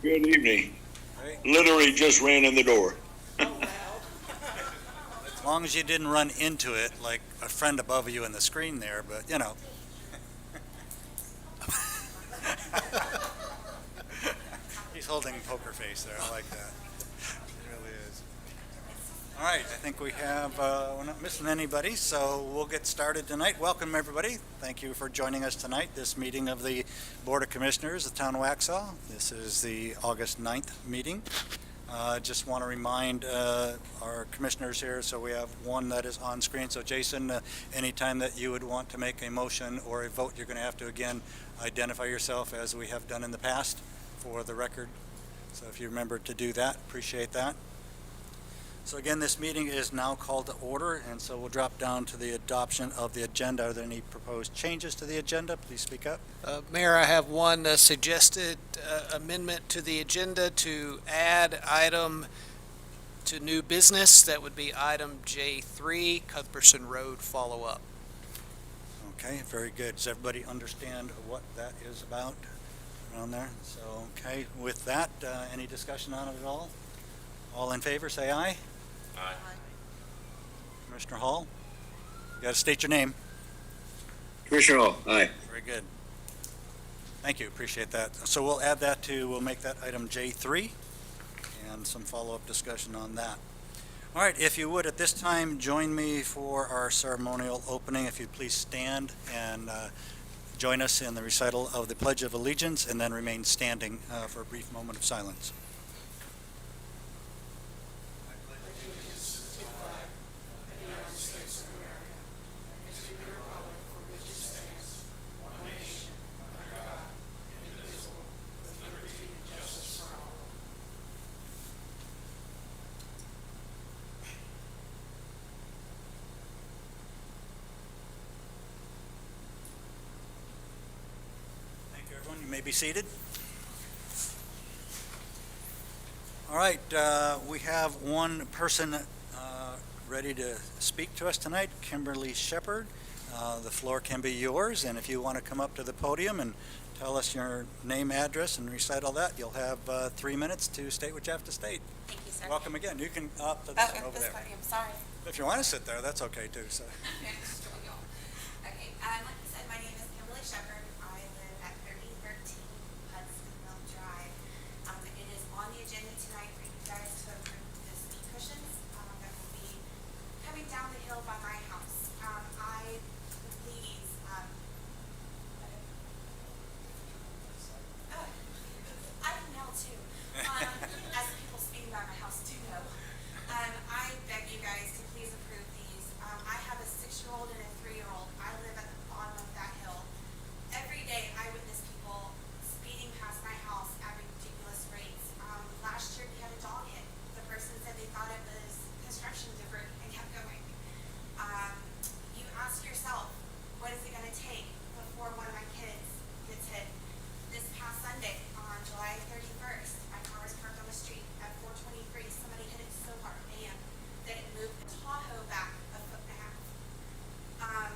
Good evening. Hey. Literally just ran in the door. As long as you didn't run into it like a friend above you in the screen there, but you know. He's holding poker face there. I like that. It really is. All right, I think we have, we're not missing anybody, so we'll get started tonight. Welcome, everybody. Thank you for joining us tonight, this meeting of the Board of Commissioners of Town of Waxhaw. This is the August 9th meeting. Just want to remind our commissioners here, so we have one that is on screen. So Jason, anytime that you would want to make a motion or a vote, you're going to have to, again, identify yourself as we have done in the past for the record. So if you remember to do that, appreciate that. So again, this meeting is now called to order, and so we'll drop down to the adoption of the agenda. Are there any proposed changes to the agenda? Please speak up. Mayor, I have one suggested amendment to the agenda to add item to new business. That would be item J3, Cuthbertson Road follow-up. Okay, very good. Does everybody understand what that is about around there? So, okay, with that, any discussion on it at all? All in favor, say aye. Aye. Commissioner Hall, you got to state your name. Commissioner Hall, aye. Very good. Thank you, appreciate that. So we'll add that to, we'll make that item J3 and some follow-up discussion on that. All right, if you would, at this time, join me for our ceremonial opening. If you'd please stand and join us in the recital of the Pledge of Allegiance, and then remain standing for a brief moment of silence. You may be seated. All right, we have one person ready to speak to us tonight, Kimberly Shepard. The floor can be yours, and if you want to come up to the podium and tell us your name, address, and recite all that, you'll have 3 minutes to state what you have to state. Thank you, sir. Welcome again. You can up to this one over there. Podium, sorry. If you want to sit there, that's okay too. So. Okay, like I said, my name is Kimberly Shepard. I live at 3013 Hudson Mill Drive. It is on the agenda tonight for you guys to approve the ski cushions that will be coming down the hill by my house. I can yell too, as people speeding by my house do know. I beg you guys to please approve these. I have a 6-year-old and a 3-year-old. I live at the bottom of that hill. Every day I witness people speeding past my house at ridiculous rates. Last year we had a dog hit. The person said they thought it was construction debris and kept going. You ask yourself, what is it going to take before one of my kids gets hit? This past Sunday on July 31st, my car was parked on the street at 423. Somebody hit it so hard, that it moved the Tahoe back a 1.5 feet. I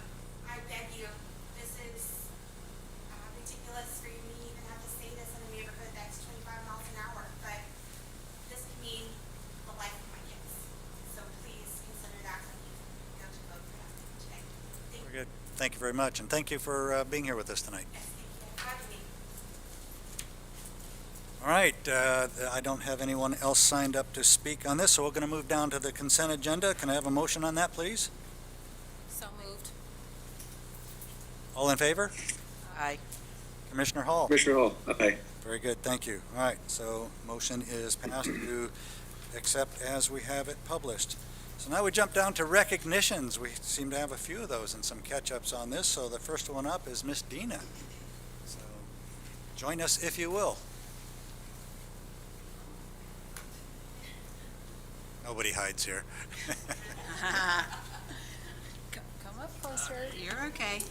beg you, this is ridiculous for you to even have to say this in a neighborhood that's 25 miles an hour, but this could mean the life of my kids. So please consider that when you go to vote for that today. Thank you. Very good. Thank you very much, and thank you for being here with us tonight. Yes, thank you for having me. All right, I don't have anyone else signed up to speak on this, so we're going to move down to the consent agenda. Can I have a motion on that, please? So moved. All in favor? Aye. Commissioner Hall? Commissioner Hall, aye. Very good, thank you. All right, so motion is passed to accept as we have it published. So now we jump down to recognitions. We seem to have a few of those and some catch-ups on this. So the first one up is Miss Dina. So join us if you will. Nobody hides here. Come up closer. You're okay.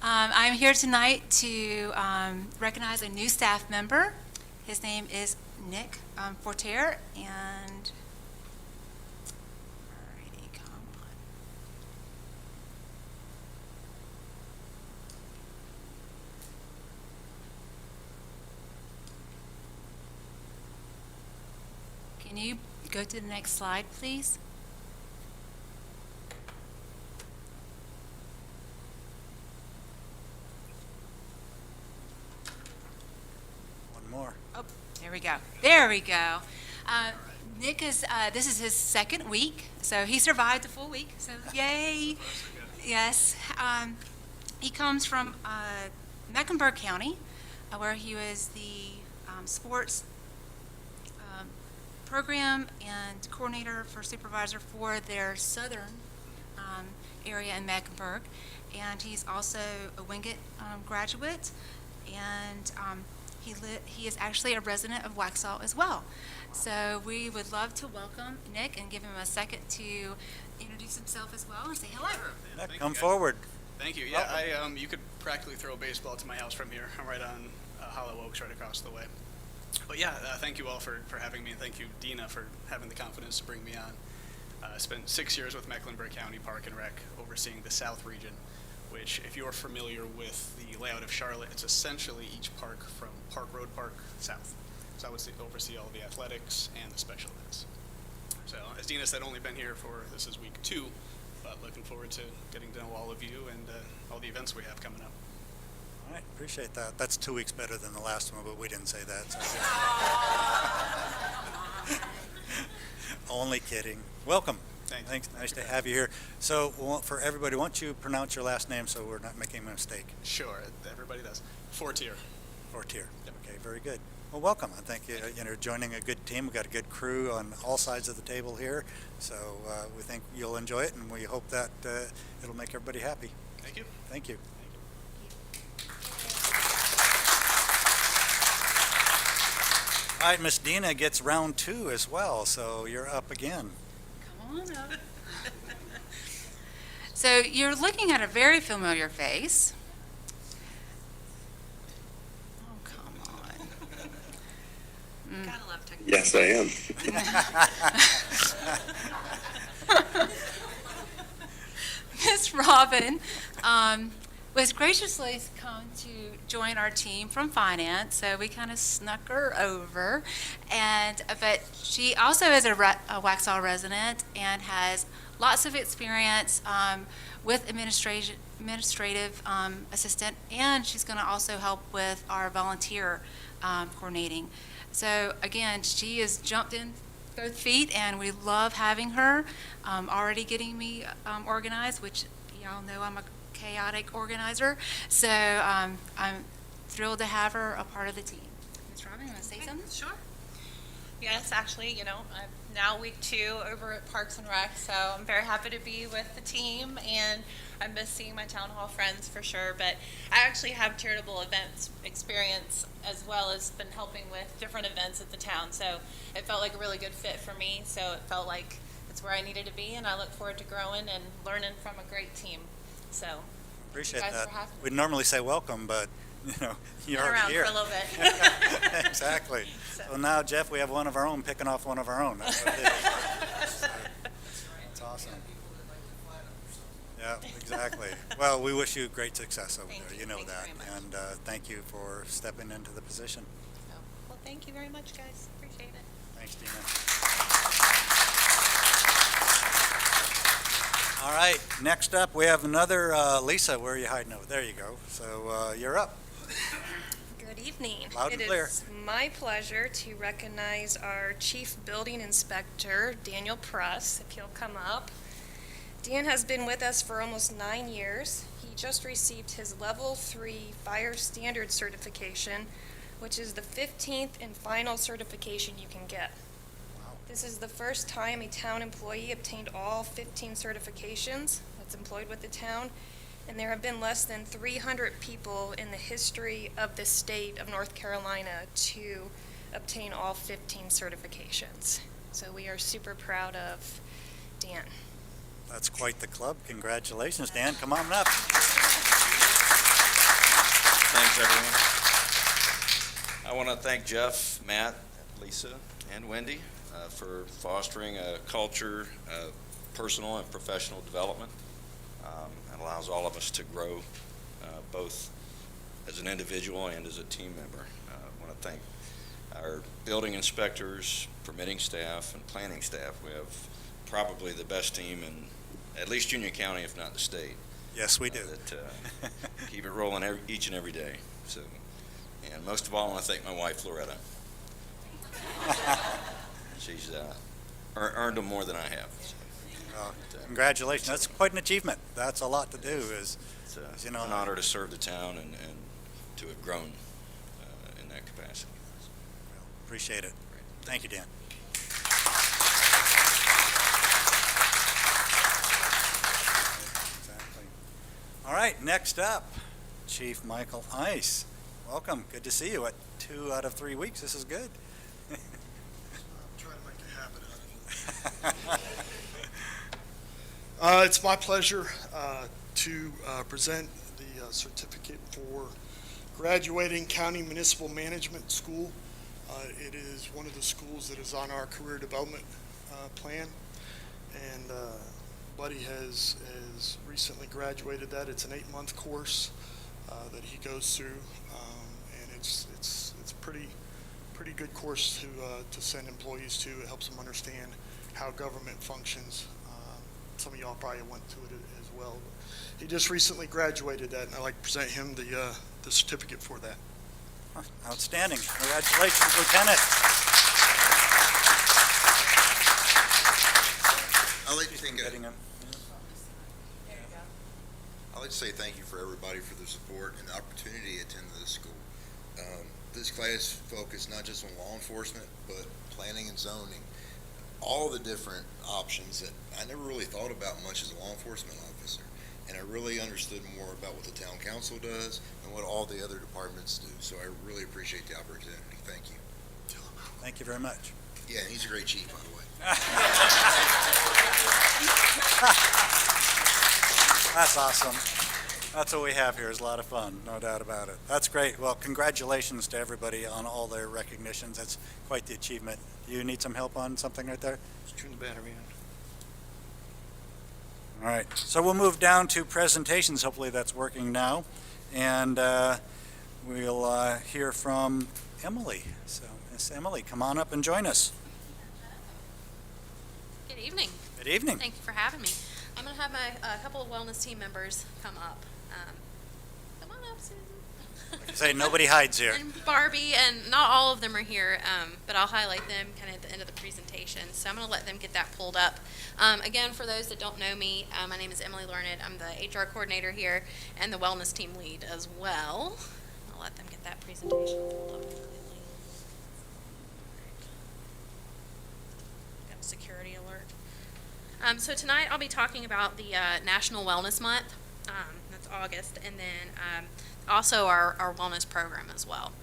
I'm here tonight to recognize a new staff member. His name is Nick Fortier, and alrighty, come on. Can you go to the next slide, please? One more. Oh, there we go. There we go. Nick this is his second week, so he survived a full week, so yay. Yes. He comes from Mecklenburg County, where he was the sports program and coordinator for supervisor for their southern area in Mecklenburg. And he's also a Wingate graduate, and he is actually a resident of Waxhaw as well. So we would love to welcome Nick and give him a second to introduce himself as well and say hello. Nick, Thank come you, guys. forward. Thank you. Yeah, you could practically throw a baseball to my house from here. I'm right on Hollow Oaks, right across the way. But yeah, thank you all for having me, and thank you, Dina, for having the confidence to bring me on. I spent 6 years with Mecklenburg County Park and Rec, overseeing the South region, which, if you're familiar with the layout of Charlotte, it's essentially each park from Park Road Park south. So I would oversee all the athletics and the special events. So as Dina said, only been here this is week 2, but looking forward to getting to know all of you and all the events we have coming up. All right, appreciate that. That's 2 weeks better than the last one, but we didn't say that. So. Only kidding. Welcome. Thanks. Thanks. Nice to have you here. So for everybody, why don't you pronounce your last name so we're not making a mistake? Sure, everybody does. Fortier. Fortier. Yep. Okay, very good. Well, welcome. I think you're joining a good team. We've got a good crew on all sides of the table here. So we think you'll enjoy it, and we hope that it'll make everybody happy. Thank you. Thank you. All right, Miss Dina gets round 2 as well, so you're up again. Come on up. So you're looking at a very familiar face. Oh, come on. Gotta love technology. Yes, I am. Miss Robin was graciously come to join our team from finance, so we kind of snuck her over. But she also is a Waxhaw resident and has lots of experience with administrative assistant, and she's going to also help with our volunteer coordinating. So again, she has jumped in both feet, and we love having her. Already getting me organized, which y'all know I'm a chaotic organizer. So I'm thrilled to have her a part of the team. Ms. Robin, you want to say something? Sure. Yes, actually, I'm now week 2 over at Parks and Rec, so I'm very happy to be with the team, and I miss seeing my town hall friends for sure. But I actually have charitable events experience as well as been helping with different events at the town, so it felt like a really good fit for me. So it felt like it's where I needed to be, and I look forward to growing and learning from a great team. So Appreciate thank you guys that. for having me. We'd normally say welcome, but you're Been already around here. for a little bit. Exactly. So. So now, Jeff, we have one of our own picking off one of our own. That's what it is. So, that's awesome. Yeah, exactly. Well, we wish you great success over Thank there. you. You know Thank you that. very much. And thank you for stepping into the position. So, well, thank you very much, guys. Appreciate it. Thanks, Dina. All right, next up, we have another Lisa. Where are you hiding over? There you go. So you're up. Good evening. Loud and clear. It is my pleasure to recognize our Chief Building Inspector, Daniel Pruss, if he'll come up. Dan has been with us for almost 9 years. He just received his Level 3 Fire Standard Certification, which is the 15th and final certification you can get. This is the first time a town employee obtained all 15 certifications that's employed with the town, and there have been less than 300 people in the history of the state of North Carolina to obtain all 15 certifications. So we are super proud of Dan. That's quite the club. Congratulations, Dan. Come on up. Thanks, everyone. I want to thank Jeff, Matt, Lisa, and Wendy for fostering a culture of personal and professional development. It allows all of us to grow both as an individual and as a team member. I want to thank our building inspectors, permitting staff and planning staff. We have probably the best team in at least Union County, if not the state. Yes, we do. That keep it rolling each and every day. So, and most of all, I want to thank my wife, Loretta. She's earned them more than I have. So, Congratulations. That's quite an achievement. That's a lot to do. it's an honor to serve the town and to have grown in that capacity. Appreciate it. Thank you, Dan. Exactly. All right, next up, Chief Michael Ice. Welcome. Good to see you. 2 out of 3 weeks. This is good. I'm trying to make a habit out of it. It's my pleasure to present the certificate for graduating County Municipal Management School. It is one of the schools that is on our career development plan, and Buddy has recently graduated that. It's an 8-month course that he goes through, and it's pretty good course to send employees to. It helps them understand how government functions. Some of y'all probably went to it as well. He just recently graduated that, and I'd like to present him the certificate for that. Outstanding. Congratulations, Lieutenant. I'd like to think Getting him. I'd like to say thank you for everybody for their support and the opportunity to attend this school. This class focused not just on law enforcement, but planning and zoning. All the different options that I never really thought about much as a law enforcement officer. And I really understood more about what the town council does and what all the other departments do. So I really appreciate the opportunity. Thank you. Thank you very much. Yeah, and he's a great chief, by the way. That's awesome. That's what we have here, is a lot of fun, no doubt about it. That's great. Well, congratulations to everybody on all their recognitions. That's quite the achievement. Do you need some help on something right there? Just turn the battery on. All right, so we'll move down to presentations. Hopefully that's working now. And we'll hear from Emily. So, Miss Emily, come on up and join us. Good evening. Good evening. Thank you for having me. I'm going to have a couple of wellness team members come up. Come on up, Susan. Like I say, nobody hides here. And Barbie, and not all of them are here, but I'll highlight them kind of at the end of the presentation. So I'm going to let them get that pulled up. Again, for those that don't know me, my name is Emily Learned. I'm the HR coordinator here and the wellness team lead as well. I'll let them get that presentation pulled up completely. Got a security alert. So tonight I'll be talking about the National Wellness Month. That's August, and then also our wellness program as well.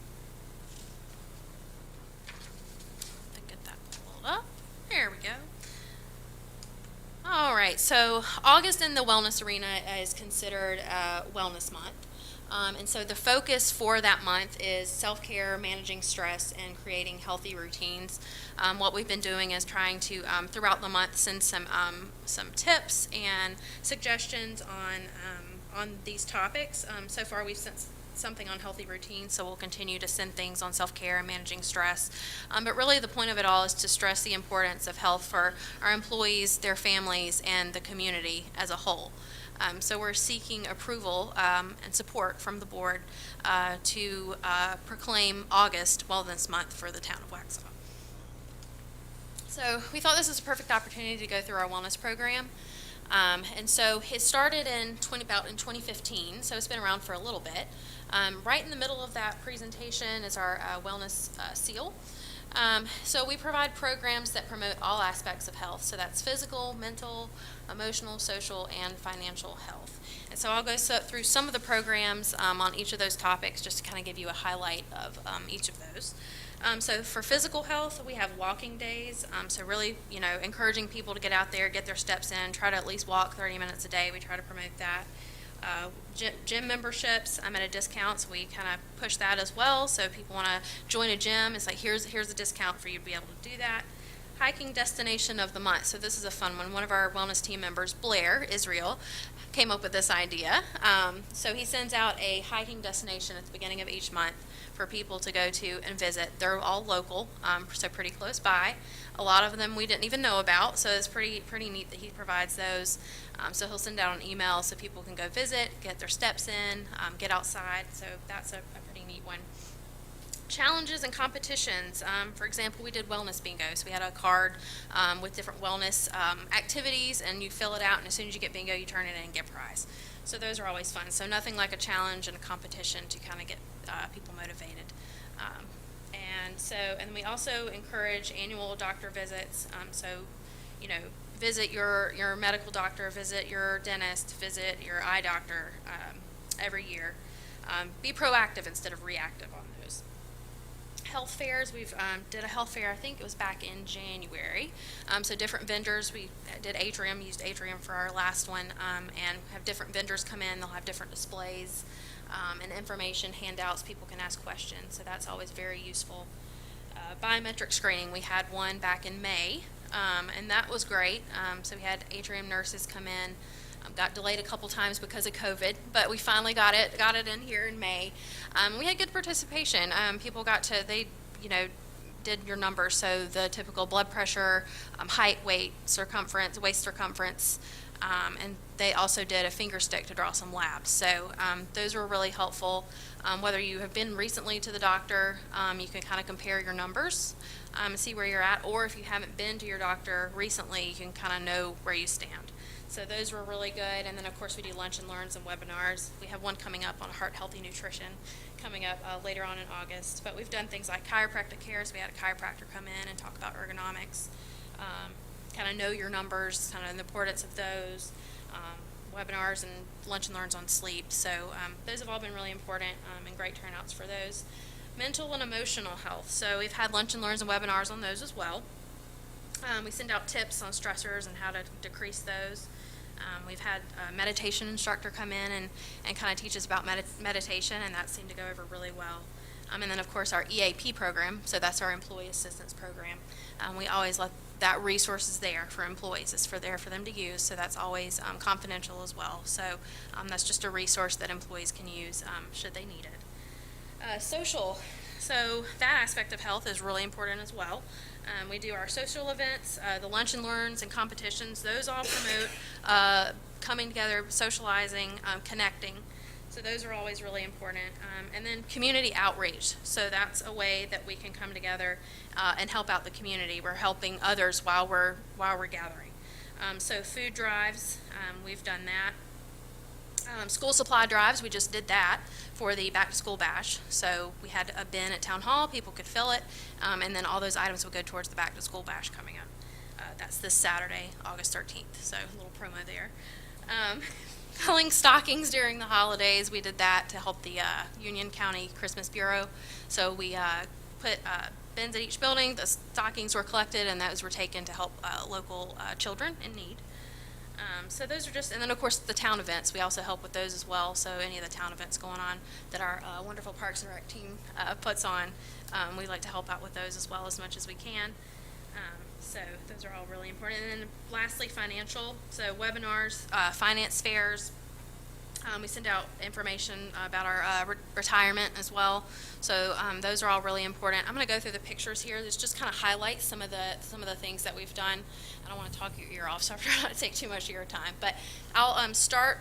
Get that pulled up. There we go. All right, so August in the wellness arena is considered Wellness Month. And so the focus for that month is self-care, managing stress, and creating healthy routines. What we've been doing is trying to, throughout the month, send some tips and suggestions on these topics. So far, we've sent something on healthy routines, so we'll continue to send things on self-care and managing stress. But really the point of it all is to stress the importance of health for our employees, their families, and the community as a whole. So we're seeking approval and support from the board to proclaim August Wellness Month for the town of Waxhaw. So we thought this was a perfect opportunity to go through our wellness program. And so it started in 2015, so it's been around for a little bit. Right in the middle of that presentation is our wellness seal. So we provide programs that promote all aspects of health. So that's physical, mental, emotional, social, and financial health. And so I'll go through some of the programs on each of those topics just to kind of give you a highlight of each of those. So for physical health, we have walking days. So really, encouraging people to get out there, get their steps in, try to at least walk 30 minutes a day. We try to promote that. Gym memberships, I'm at a discount, so we kind of push that as well. So if people want to join a gym, it's like, here's a discount for you to be able to do that. Hiking destination of the month. So this is a fun one. One of our wellness team members, Blair Israel, came up with this idea. So he sends out a hiking destination at the beginning of each month for people to go to and visit. They're all local, so pretty close by. A lot of them we didn't even know about, so it's pretty neat that he provides those. So he'll send out an email so people can go visit, get their steps in, get outside. So that's a pretty neat one. Challenges and competitions. For example, we did wellness bingo. So we had a card with different wellness activities, and you fill it out, and as soon as you get bingo, you turn it in and get a prize. So those are always fun. So nothing like a challenge and a competition to kind of get people motivated. And then we also encourage annual doctor visits. So, you know, visit your medical doctor, visit your dentist, visit your eye doctor every year. Be proactive instead of reactive on those. Health fairs, we've did a health fair, I think it was back in January. So different vendors, we did Atrium, used Atrium for our last one, and have different vendors come in, they'll have different displays and information, handouts, people can ask questions, so that's always very useful. Biometric screening, we had one back in May, and that was great. So we had Atrium nurses come in. Got delayed a couple times because of COVID, but we finally got it in here in May. We had good participation. People they did your numbers, so the typical blood pressure, height, weight, circumference, waist circumference, and they also did a finger stick to draw some labs. So those were really helpful. Whether you have been recently to the doctor, you can kind of compare your numbers and see where you're at, or if you haven't been to your doctor recently, you can kind of know where you stand. So those were really good. And then, of course, we do lunch and learns and webinars. We have one coming up on heart healthy nutrition coming up later on in August. But we've done things like chiropractic care. So we had a chiropractor come in and talk about ergonomics, kind of know your numbers, kind of the importance of those, webinars and lunch and learns on sleep. So those have all been really important and great turnouts for those. Mental and emotional health. So we've had lunch and learns and webinars on those as well. We send out tips on stressors and how to decrease those. We've had a meditation instructor come in and kind of teach us about meditation, and that seemed to go over really well. And then, of course, our EAP program, so that's our Employee Assistance Program. We always let that resource is there for employees. It's there for them to use, so that's always confidential as well. So that's just a resource that employees can use should they need it. Social. So that aspect of health is really important as well. We do our social events, the lunch and learns and competitions. Those all promote coming together, socializing, connecting. So those are always really important. And then community outreach. So that's a way that we can come together and help out the community. We're helping others while we're gathering. So food drives, we've done that. School supply drives, we just did that for the back to school bash. So we had a bin at Town Hall, people could fill it, and then all those items would go towards the back to school bash coming up. That's this Saturday, August 13th, so a little promo there. Filling stockings during the holidays, we did that to help the Union County Christmas Bureau. So we put bins at each building, the stockings were collected, and those were taken to help local children in need. So those are just, and then of course the town events, we also help with those as well. So any of the town events going on that our wonderful Parks and Rec team puts on, we like to help out with those as well as much as we can. So those are all really important. And then lastly, financial, so webinars, finance fairs. We send out information about our retirement as well. So those are all really important. I'm going to go through the pictures here. This just kind of highlights some of the things that we've done. I don't want to talk your ear off, so I'm trying not to take too much of your time. But I'll start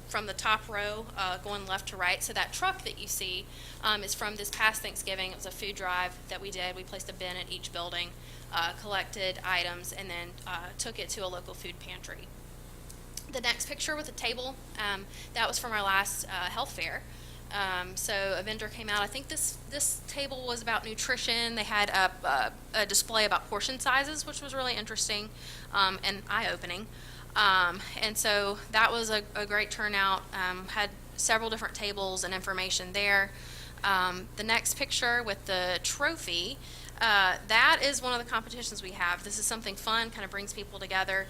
from the top row, going left to right. So that truck that you see is from this past Thanksgiving. It was a food drive that we did. We placed a bin at each building, collected items, and then took it to a local food pantry. The next picture with the table, that was from our last health fair. So a vendor came out. I think this table was about nutrition. They had a display about portion sizes, which was really interesting and eye-opening. And so that was a great turnout. Had several different tables and information there. The next picture with the trophy, that is one of the competitions we have. This is something fun, kind of brings people together.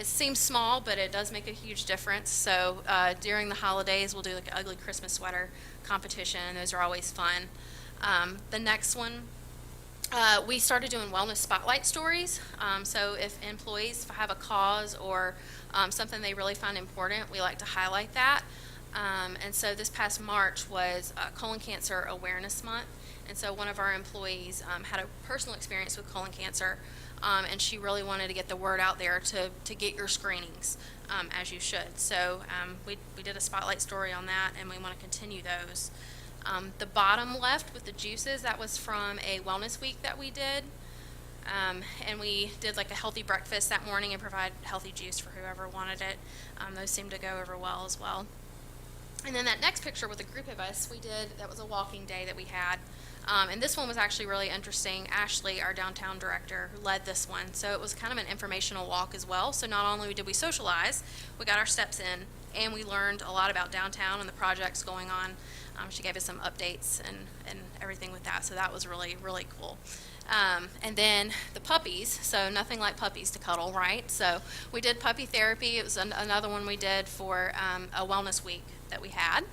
It seems small, but it does make a huge difference. So during the holidays, we'll do like an ugly Christmas sweater competition. Those are always fun. The next one we started doing wellness spotlight stories. So if employees have a cause or something they really find important, we like to highlight that. And so this past March was Colon Cancer Awareness Month. And so one of our employees had a personal experience with colon cancer, and she really wanted to get the word out there to get your screenings, as you should. So we did a spotlight story on that, and we want to continue those. The bottom left with the juices, that was from a wellness week that we did. And we did like a healthy breakfast that morning and provide healthy juice for whoever wanted it. Those seemed to go over well as well. And then that next picture with a group of us, that was a walking day that we had. And this one was actually really interesting. Ashley, our downtown director, led this one. So it was kind of an informational walk as well. So not only did we socialize, we got our steps in, and we learned a lot about downtown and the projects going on. She gave us some updates and everything with that. So that was really, really cool. And then the puppies, so nothing like puppies to cuddle, right? So we did puppy therapy. It was another one we did for a wellness week that we had.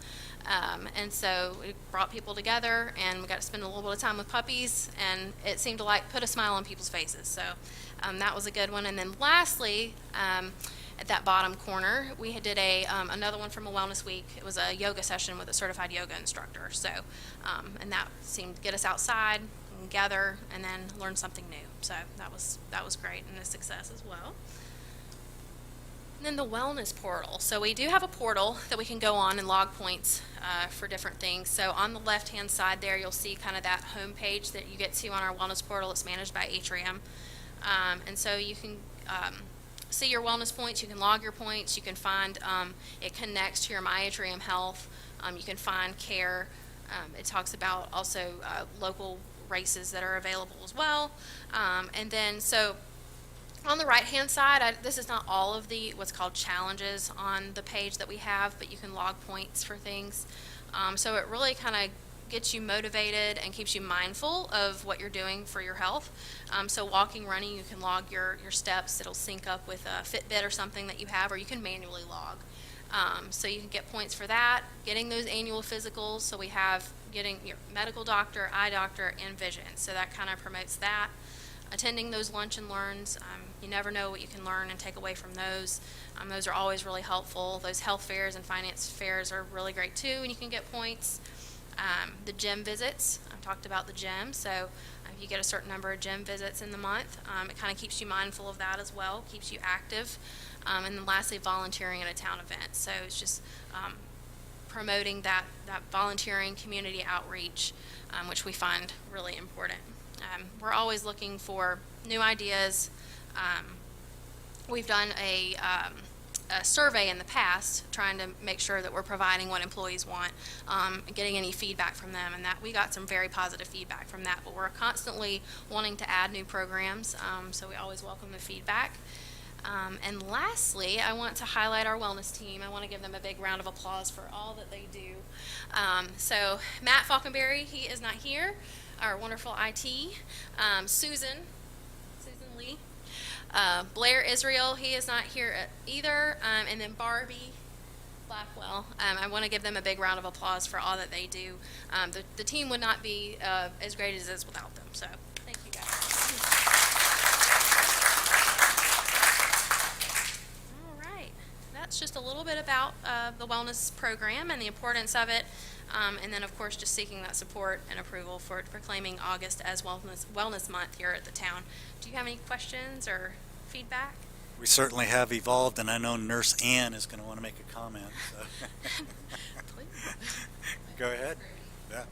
And so we brought people together, and we got to spend a little bit of time with puppies, and it seemed to like put a smile on people's faces. So that was a good one. And then lastly, at that bottom corner, we did another one from a wellness week. It was a yoga session with a certified yoga instructor. So, and that seemed to get us outside and gather and then learn something new. So that was great and a success as well. And then the wellness portal. So we do have a portal that we can go on and log points for different things. So on the left-hand side there, you'll see kind of that home page that you get to on our wellness portal. It's managed by Atrium. And so you can see your wellness points. You can log your points. You can find it connects to your My Atrium Health. You can find care. It talks about also local races that are available as well. And then so on the right-hand side, this is not all of the what's called challenges on the page that we have, but you can log points for things. So it really kind of gets you motivated and keeps you mindful of what you're doing for your health. So walking, running, you can log your steps. It'll sync up with a Fitbit or something that you have, or you can manually log. So you can get points for that. Getting those annual physicals. So we have getting your medical doctor, eye doctor, and vision. So that kind of promotes that. Attending those lunch and learns. You never know what you can learn and take away from those. Those are always really helpful. Those health fairs and finance fairs are really great too, and you can get points. The gym visits, I've talked about the gym, so if you get a certain number of gym visits in the month, it kind of keeps you mindful of that as well, keeps you active. And then lastly, volunteering at a town event. So it's just promoting that volunteering community outreach, which we find really important. We're always looking for new ideas. We've done a survey in the past, trying to make sure that we're providing what employees want, getting any feedback from them, and that we got some very positive feedback from that. But we're constantly wanting to add new programs, so we always welcome the feedback. And lastly, I want to highlight our wellness team. I want to give them a big round of applause for all that they do. So Matt Falconberry, he is not here, our wonderful IT. Susan Lee. Blair Israel, he is not here either. And then Barbie Blackwell. I want to give them a big round of applause for all that they do. The team would not be as great as it is without them. So thank you guys. All right. That's just a little bit about the wellness program and the importance of it. And then, of course, just seeking that support and approval for proclaiming August as Wellness Month here at the town. Do you have any questions or feedback? We certainly have evolved, and I know Nurse Ann is going to want to make a comment. So. Please. Go ahead. Yeah.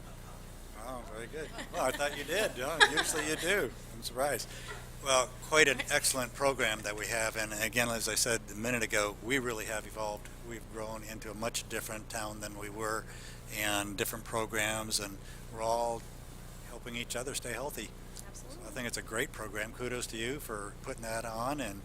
Oh, very good. Well, I thought you did. Usually you do. I'm surprised. Well, quite an excellent program that we have, and again, as I said a minute ago, we really have evolved. We've grown into a much different town than we were, and different programs, and we're all helping each other stay healthy. Absolutely. So I think it's a great program. Kudos to you for putting that on, and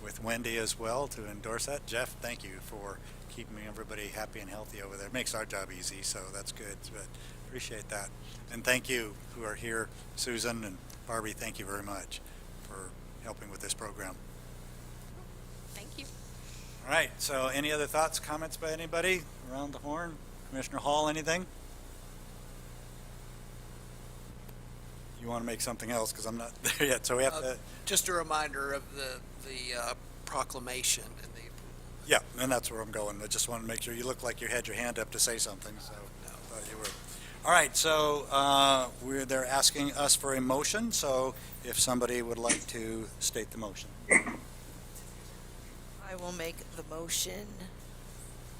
with Wendy as well to endorse that. Jeff, thank you for keeping everybody happy and healthy over there. It makes our job easy, so that's good. But appreciate that. And thank you who are here, Susan and Barbie, thank you very much for helping with this program. Thank you. All right, so any other thoughts, comments by anybody around the horn? Commissioner Hall, anything? you want to make something else, because I'm not there yet, so we have to, Just a reminder of the proclamation and the yeah, and that's where I'm going. I just want to make sure you look like you had your hand up to say something, so I thought you were. All right, so they're asking us for a motion, so if somebody would like to state the motion. I will make the motion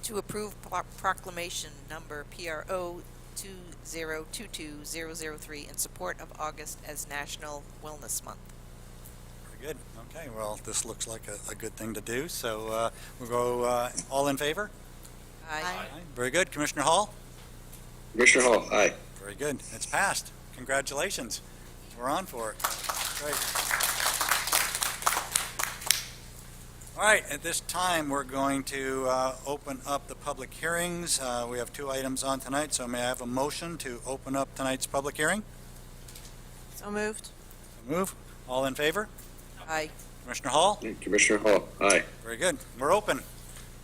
to approve proclamation number PRO 2022003 in support of August as National Wellness Month. Very good. Okay, well, this looks like a good thing to do, so we'll go all in favor? Aye. Very good. Commissioner Hall? Commissioner Hall, aye. Very good. It's passed. Congratulations. We're on for it. Great. All right, at this time, we're going to open up the public hearings. We have 2 items on tonight, so may I have a motion to open up tonight's public hearing? So moved. Move. All in favor? Aye. Commissioner Hall? Commissioner Hall, aye. Very good. We're open.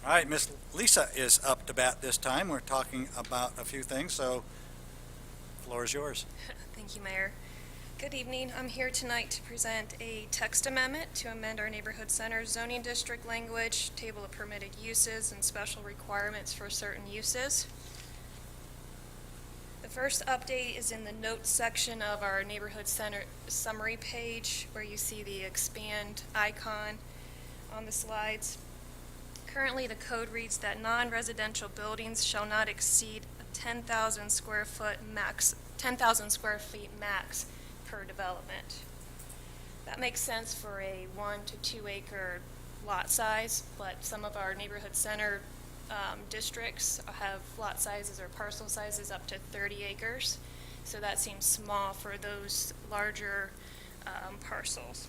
All right, Miss Lisa is up to bat this time. We're talking about a few things, so the floor is yours. Thank you, Mayor. Good evening. I'm here tonight to present a text amendment to amend our neighborhood center zoning district language, table of permitted uses, and special requirements for certain uses. The first update is in the notes section of our neighborhood center summary page, where you see the expand icon on the slides. Currently, the code reads that non-residential buildings shall not exceed a 10,000 square feet max per development. That makes sense for a 1 to 2 acre lot size, but some of our neighborhood center districts have lot sizes or parcel sizes up to 30 acres. So that seems small for those larger parcels.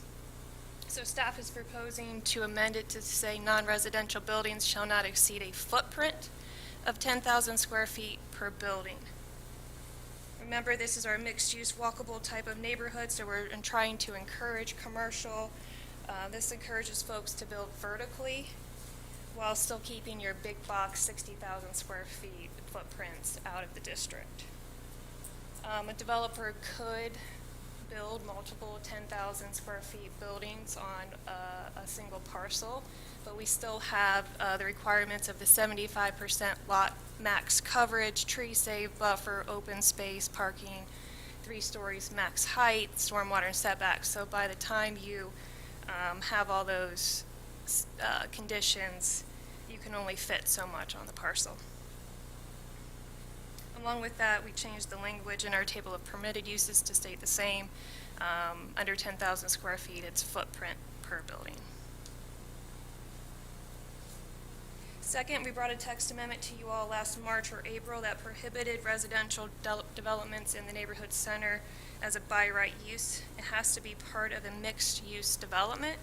So staff is proposing to amend it to say non-residential buildings shall not exceed a footprint of 10,000 square feet per building. Remember, this is our mixed-use walkable type of neighborhood, so we're trying to encourage commercial. This encourages folks to build vertically while still keeping your big box 60,000 square feet footprints out of the district. A developer could build multiple 10,000 square feet buildings on a single parcel, but we still have the requirements of the 75% lot max coverage, tree save buffer, open space, parking, 3 stories max height, stormwater and setbacks. So by the time you have all those conditions, you can only fit so much on the parcel. Along with that, we changed the language in our table of permitted uses to state the same. Under 10,000 square feet, it's footprint per building. Second, we brought a text amendment to you all last March or April that prohibited residential developments in the neighborhood center as a by right use. It has to be part of a mixed-use development.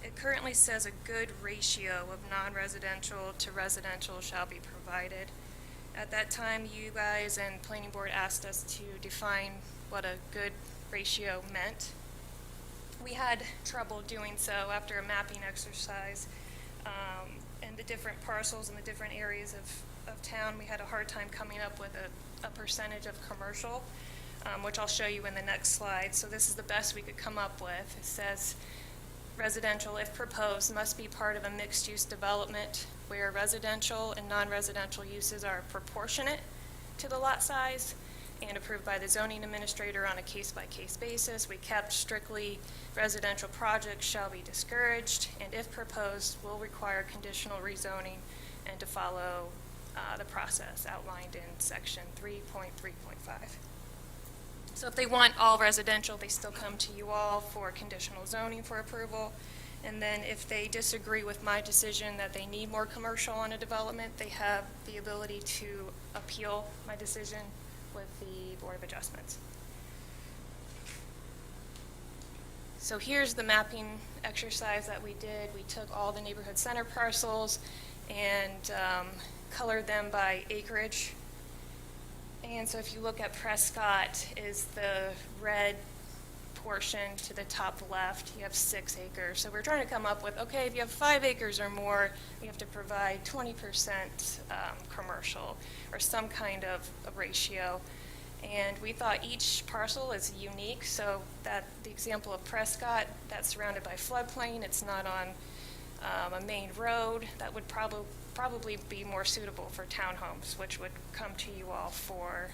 It currently says a good ratio of non-residential to residential shall be provided. At that time, you guys and Planning Board asked us to define what a good ratio meant. We had trouble doing so after a mapping exercise. And the different parcels in the different areas of town, we had a hard time coming up with a percentage of commercial, which I'll show you in the next slide. So this is the best we could come up with. It says residential, if proposed, must be part of a mixed-use development where residential and non-residential uses are proportionate to the lot size and approved by the zoning administrator on a case-by-case basis. We kept strictly residential projects shall be discouraged, and if proposed, will require conditional rezoning and to follow the process outlined in section 3.3.5. So if they want all residential, they still come to you all for conditional zoning for approval. And then if they disagree with my decision that they need more commercial on a development, they have the ability to appeal my decision with the Board of Adjustments. So here's the mapping exercise that we did. We took all the neighborhood center parcels and colored them by acreage. And so if you look at Prescott is the red portion to the top left, you have 6 acres. So we're trying to come up with, okay, if you have 5 acres or more, you have to provide 20% commercial or some kind of a ratio. And we thought each parcel is unique, so that the example of Prescott, that's surrounded by floodplain, it's not on a main road, that would probably be more suitable for townhomes, which would come to you all for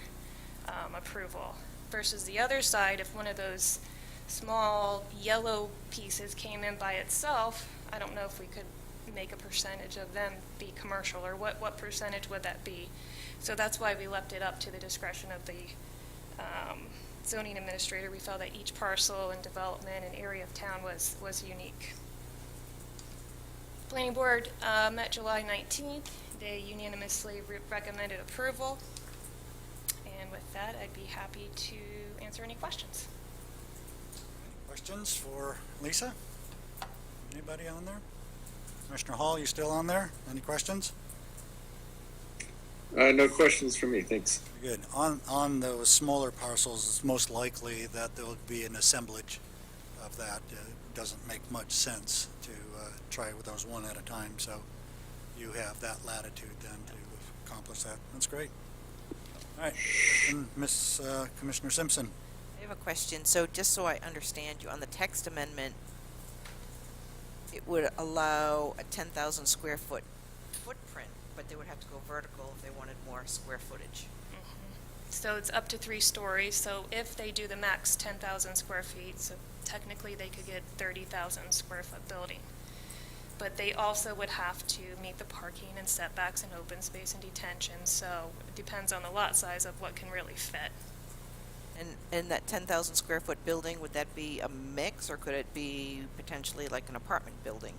approval. Versus the other side, if one of those small yellow pieces came in by itself, I don't know if we could make a percentage of them be commercial, or what percentage would that be? So that's why we left it up to the discretion of the zoning administrator. We felt that each parcel and development and area of town was unique. Planning Board met July 19th. They unanimously recommended approval. And with that, I'd be happy to answer any questions. Questions for Lisa? Anybody on there? Commissioner Hall, you still on there? Any questions? No questions for me, thanks. Good. On those smaller parcels, it's most likely that there will be an assemblage of that. It doesn't make much sense to try with those one at a time, so you have that latitude then to accomplish that. That's great. All right, and Miss Commissioner Simpson. I have a question. So just so I understand you, on the text amendment, it would allow a 10,000 square foot footprint, but they would have to go vertical if they wanted more square footage. So it's up to 3 stories, so if they do the max 10,000 square feet, so technically they could get 30,000 square foot building. But they also would have to meet the parking and setbacks and open space and detention, so it depends on the lot size of what can really fit. And that 10,000 square foot building, would that be a mix, or could it be potentially like an apartment building?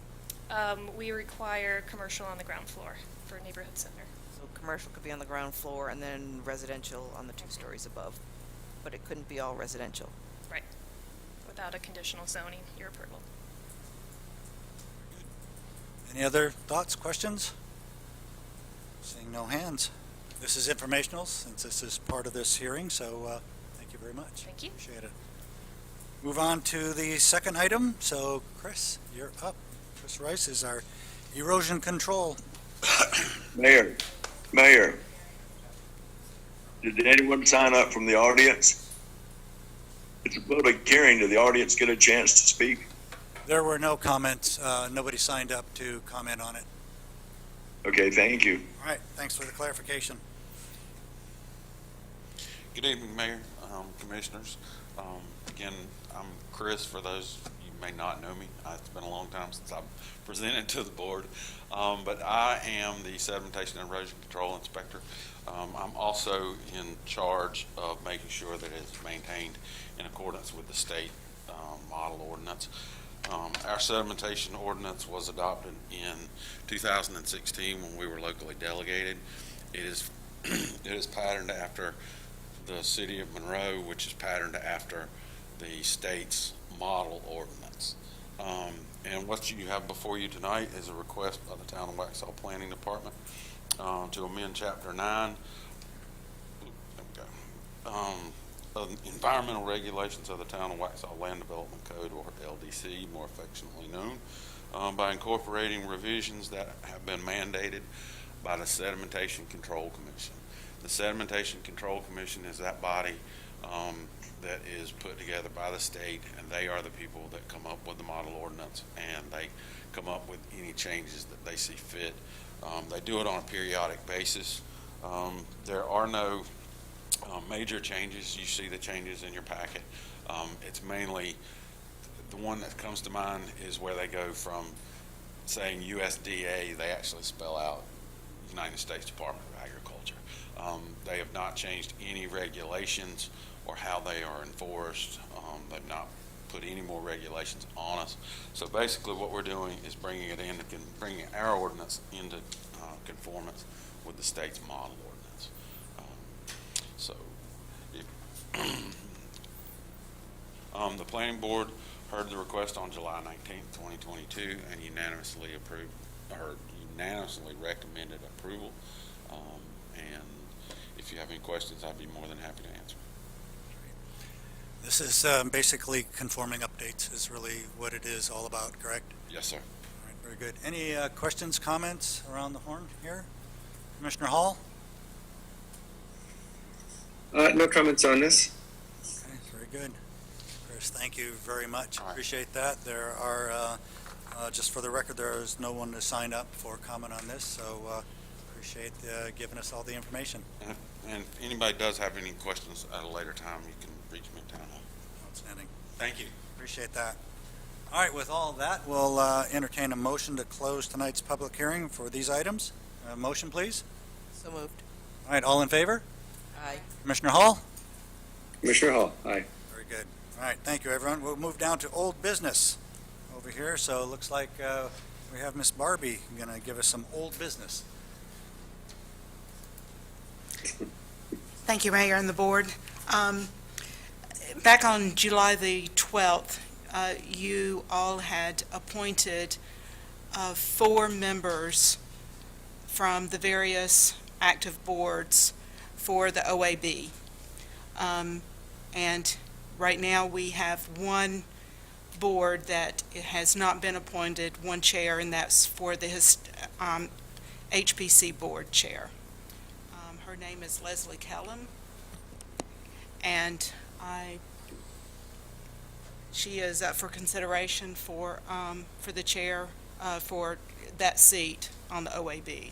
We require commercial on the ground floor for a neighborhood center. So commercial could be on the ground floor and then residential on the 2 stories above, but it couldn't be all residential. Right. Without a conditional zoning, your approval. Any other thoughts, questions? Seeing no hands. This is informational, since this is part of this hearing, so thank you very much. Thank you. Appreciate it. Move on to the second item. So, Chris, you're up. Chris Rice is our erosion control. Mayor, did anyone sign up from the audience? It's a public hearing. Did the audience get a chance to speak? There were no comments. Nobody signed up to comment on it. Okay, thank you. All right, thanks for the clarification. Good evening, Mayor, Commissioners. Again, I'm Chris, for those you may not know me. It's been a long time since I've presented to the board, but I am the Sedimentation and Erosion Control Inspector. I'm also in charge of making sure that it's maintained in accordance with the state model ordinance. Our sedimentation ordinance was adopted in 2016 when we were locally delegated. It is patterned after the city of Monroe, which is patterned after the state's model ordinance. And what you have before you tonight is a request by the Town of Waxhaw Planning Department to amend Chapter 9 of Environmental Regulations of the Town of Waxhaw Land Development Code, or LDC, more affectionately known, by incorporating revisions that have been mandated by the Sedimentation Control Commission. The Sedimentation Control Commission is that body that is put together by the state, and they are the people that come up with the model ordinance, and they come up with any changes that they see fit. They do it on a periodic basis. There are no major changes. You see the changes in your packet. It's mainly, the one that comes to mind is where they go from saying USDA, they actually spell out United States Department of Agriculture. They have not changed any regulations or how they are enforced. They've not put any more regulations on us. So basically what we're doing is bringing it in, bringing our ordinance into conformance with the state's model ordinance. So if the planning board heard the request on July 19th, 2022, and unanimously approved, or unanimously recommended approval. And if you have any questions, I'd be more than happy to answer. This is basically conforming updates is really what it is all about, correct? Yes, sir. All right, very good. Any questions, comments around the horn here? Commissioner Hall? No comments on this. Okay, very good. Chris, thank you very much. Appreciate that. There are, just for the record, there is no one to sign up for comment on this, so appreciate giving us all the information. And if anybody does have any questions at a later time, you can reach me at town hall. Outstanding. Thank you. Appreciate that. All right, with all that, we'll entertain a motion to close tonight's public hearing for these items. Motion, please. So moved. All right, all in favor? Aye. Commissioner Hall? Commissioner Hall, aye. Very good. All right, thank you, everyone. We'll move down to old business over here. So it looks like we have Miss Barbie going to give us some old business. Thank you, Mayor and the board. Back on July the 12th, you all had appointed 4 members from the various active boards for the OAB. And right now, we have one board that has not been appointed, one chair, and that's for the HPC board chair. Her name is Leslie Kellum, and she is up for consideration for the chair for that seat on the OAB.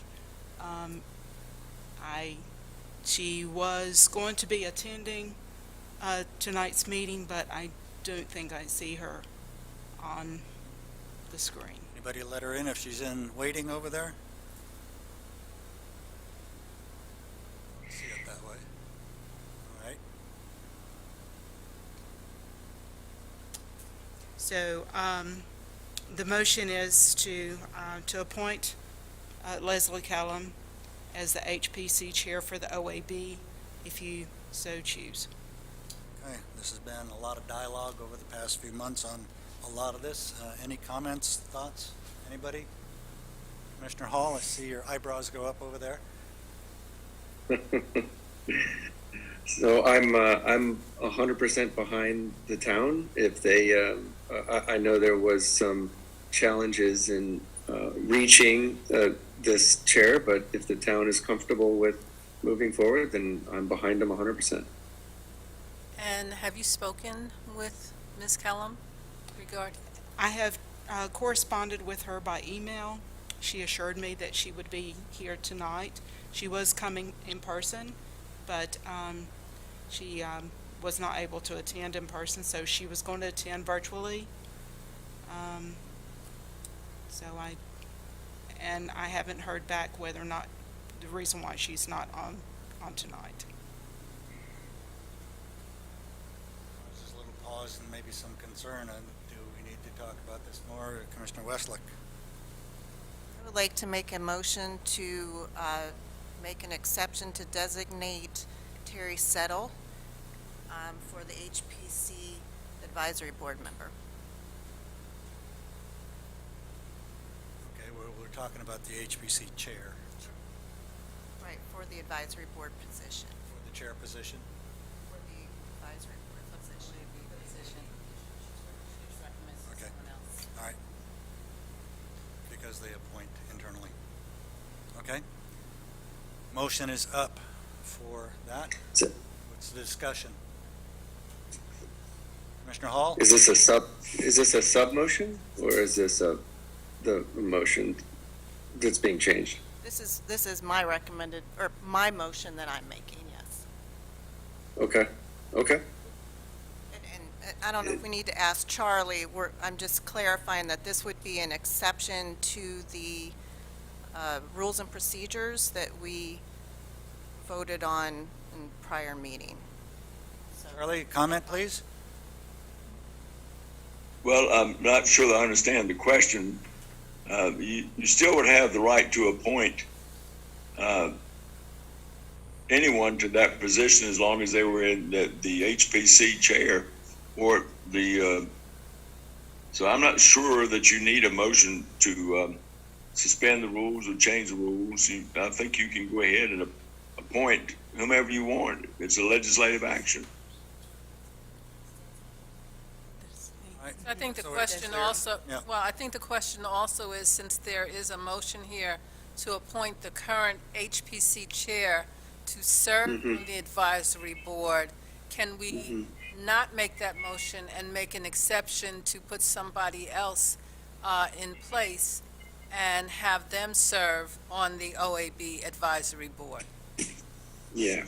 She was going to be attending tonight's meeting, but I don't think I see her on the screen. Anybody let her in if she's in waiting over there? See it that way. All right. So the motion is to appoint Leslie Kellum as the HPC chair for the OAB, if you so choose. Okay, this has been a lot of dialogue over the past few months on a lot of this. Any comments, thoughts? Anybody? Commissioner Hall, I see your eyebrows go up over there. So I'm 100% behind the town. If they, I know there was some challenges in reaching this chair, but if the town is comfortable with moving forward, then I'm behind them 100%. And have you spoken with Ms. Kellum regarding? I have corresponded with her by email. She assured me that she would be here tonight. She was coming in person, but she was not able to attend in person, so she was going to attend virtually. I haven't heard back whether or not, the reason why she's not on tonight. Just a little pause and maybe some concern. Do we need to talk about this more? Commissioner Westlick. I would like to make a motion to make an exception to designate Terry Settle for the HPC Advisory Board member. Okay, we're talking about the HPC chair. Right, for the Advisory Board position. For the chair position. For the Advisory Board position. Okay. All right. Because they appoint internally. Okay. Motion is up for that. What's the discussion? Commissioner Hall? Is this a sub motion, or is this the motion that's being changed? This is my recommended, or my motion that I'm making, yes. Okay. And I don't know if we need to ask Charlie, I'm just clarifying that this would be an exception to the rules and procedures that we voted on in prior meeting. Charlie, comment, please. Well, I'm not sure that I understand the question. You still would have the right to appoint anyone to that position as long as they were in the HPC chair or the. So I'm not sure that you need a motion to suspend the rules or change the rules. I think you can go ahead and appoint whomever you want. It's a legislative action. I think the So question there- also, yeah. well, I think the question also is, since there is a motion here to appoint the current HPC chair to serve Mhm. on the advisory board, can we not make that motion and make an exception to put somebody else in place and have them serve on the OAB advisory board? Yeah.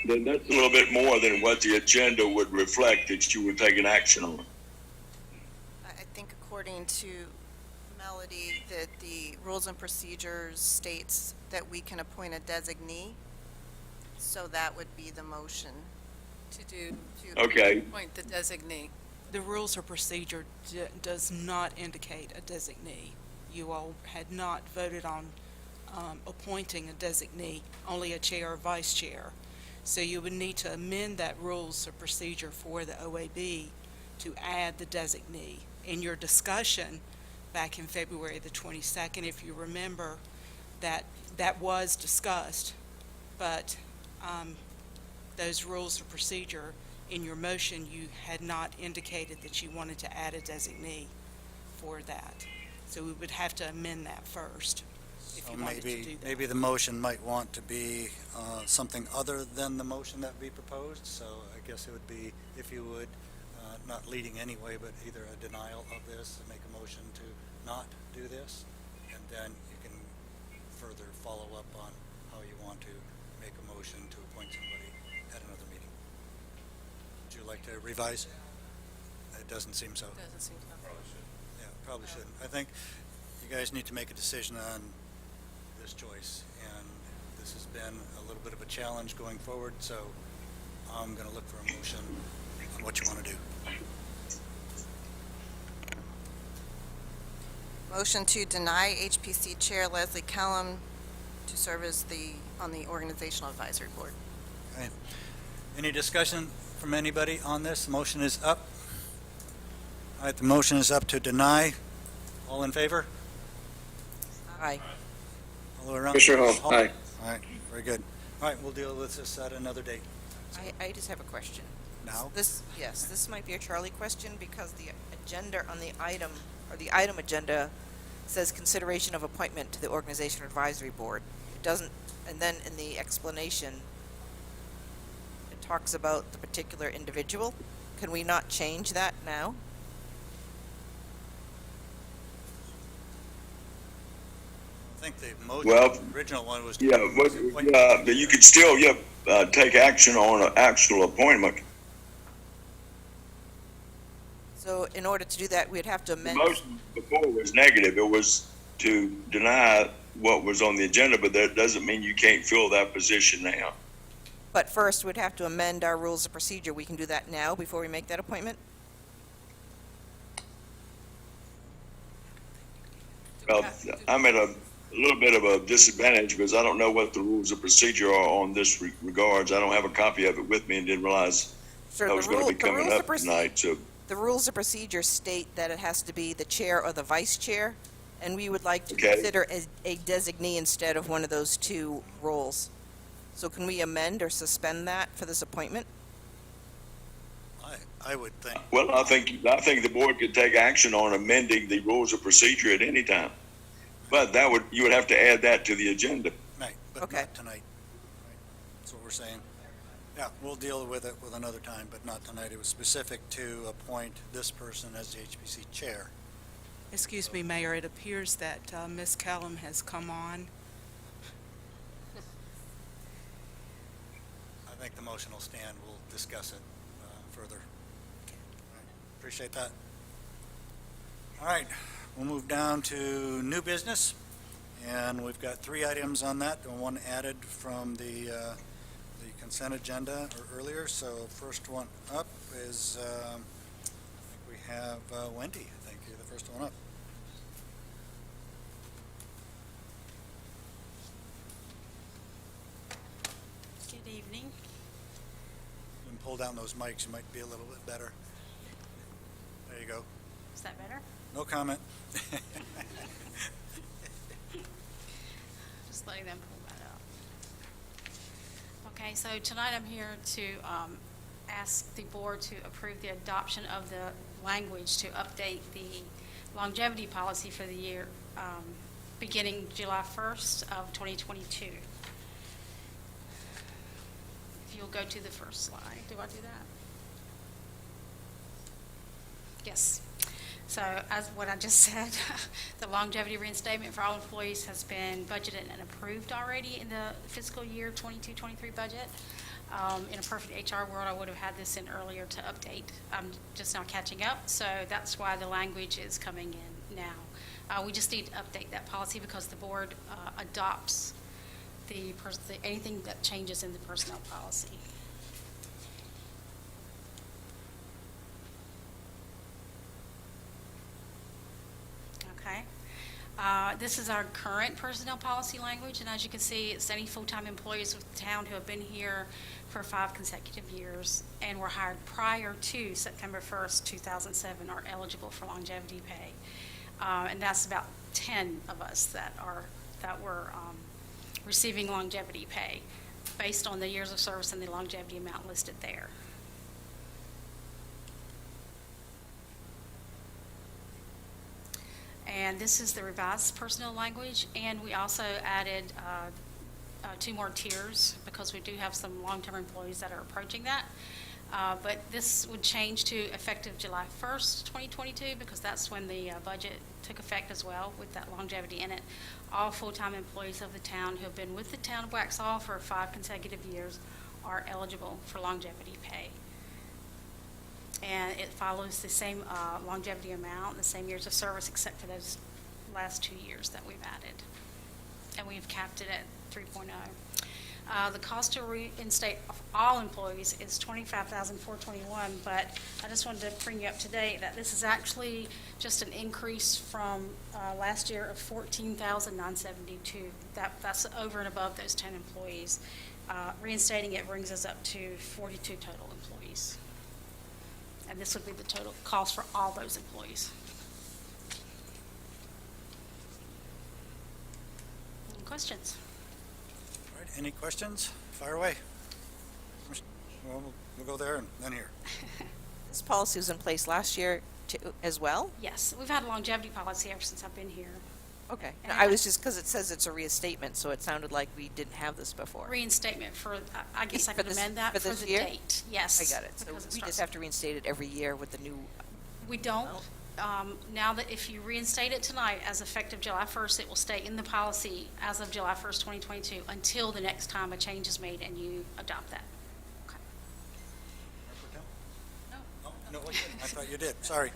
Then that's a little bit more than what the agenda would reflect that you were taking action on. I think according to Melody, that the rules and procedures states that we can appoint a designee. So that would be the motion to Okay. appoint the designee. The rules of procedure does not indicate a designee. You all had not voted on appointing a designee, only a chair or vice chair. So you would need to amend that rules of procedure for the OAB to add the designee. In your discussion back in February the 22nd, if you remember, that was discussed, but those rules of procedure, in your motion, you had not indicated that you wanted to add a designee for that. So we would have to amend that first, if So you wanted to do that. maybe the motion might want to be something other than the motion that we proposed. So I guess it would be, if you would, not leading anyway, but either a denial of this and make a motion to not do this, and then you can further follow up on how you want to make a motion to appoint somebody at another meeting. Would you like to revise? It doesn't seem so. Doesn't seem to. Yeah, probably shouldn't. I think you guys need to make a decision on this choice, and this has been a little bit of a challenge going forward, so I'm going to look for a motion on what you want to do. Motion to deny HPC Chair Leslie Callum to serve as on the Organizational Advisory Board. Okay. Any discussion from anybody on this? The motion is up. All right, the motion is up to deny. All in favor? Aye. All the way around? Commissioner Hall, aye. All right, very good. All right, we'll deal with this at another date. I just have a question. Now? Yes, this might be a Charlie question because the agenda on the item, or the item agenda, says consideration of appointment to the Organization Advisory Board. It doesn't, and then in the explanation, it talks about the particular individual. Can we not change that now? I think the motion, Well, the original one was. You could still, take action on an actual appointment. So in order to do that, we'd have to The amend. motion before was negative. It was to deny what was on the agenda, but that doesn't mean you can't fill that position now. But first, we'd have to amend our rules of procedure. We can do that now before we make that appointment? Well, I'm at a little bit of a disadvantage because I don't know what the rules of procedure are on this regards. I don't have a copy of it with me and didn't realize Sir, I was going to be coming up tonight, so. The rules of procedure state that it has to be the chair or the vice chair, and we would like to Okay. consider a designee instead of one of those two roles. So can we amend or suspend that for this appointment? I would think. Well, I think the board could take action on amending the rules of procedure at any time. But you would have to add that to the agenda. Right, but not tonight. Right. That's what we're saying. Yeah, we'll deal with it with another time, but not tonight. It was specific to appoint this person as the HPC chair. Excuse me, Mayor, it appears that Ms. Callum has come on. I think the motion will stand. We'll discuss it further. All right, appreciate that. All right, we'll move down to new business, and we've got 3 items on that, and one added from the consent agenda earlier. So first one up is, I think we have Wendy. I think you're the first one up. Good evening. You can pull down those mics, you might be a little bit better. There you go. Is that better? No comment. Just letting them pull that up. Okay, so tonight I'm here to ask the board to approve the adoption of the language to update the longevity policy for the year beginning July 1st of 2022. If you'll go to the first slide. Do I do that? Yes. So as what I just said, the longevity reinstatement for all employees has been budgeted and approved already in the fiscal year 22-23 budget. In a perfect HR world, I would have had this in earlier to update. I'm just now catching up, so that's why the language is coming in now. We just need to update that policy because the board adopts anything that changes in the personnel policy. Okay. This is our current personnel policy language, and as you can see, it's any full-time employees with the town who have been here for 5 consecutive years and were hired prior to September 1st, 2007 are eligible for longevity pay. And that's about 10 of us that were receiving longevity pay based on the years of service and the longevity amount listed there. And this is the revised personnel language, and we also added 2 more tiers because we do have some long-term employees that are approaching that. But this would change to effective July 1st, 2022, because that's when the budget took effect as well with that longevity in it. All full-time employees of the town who have been with the town of Waxhaw for 5 consecutive years are eligible for longevity pay. And it follows the same longevity amount, the same years of service, except for those last 2 years that we've added. And we've capped it at 3.0. The cost to reinstate all employees is $25,421, but I just wanted to bring you up to date that this is actually just an increase from last year of $14,972. That's over and above those 10 employees. Reinstating it brings us up to 42 total employees. And this would be the total cost for all those employees. Any questions? All right, any questions? Fire away. Well, we'll go there and then here. This policy was in place last year as well? Yes, we've had a longevity policy ever since I've been here. Okay. No, I was just, because it says it's a reinstatement, so it sounded like we didn't have this before. Reinstatement for, I guess I For could this- amend that for for this the year? date. Yes. I got it. So because it we starts- just have to reinstate it every year with the new. We don't. Now that if you reinstate it tonight as effective July 1st, it will stay in the policy as of July 1st, 2022 until the next time a change is made and you adopt that. Okay. No, I thought you did. Sorry.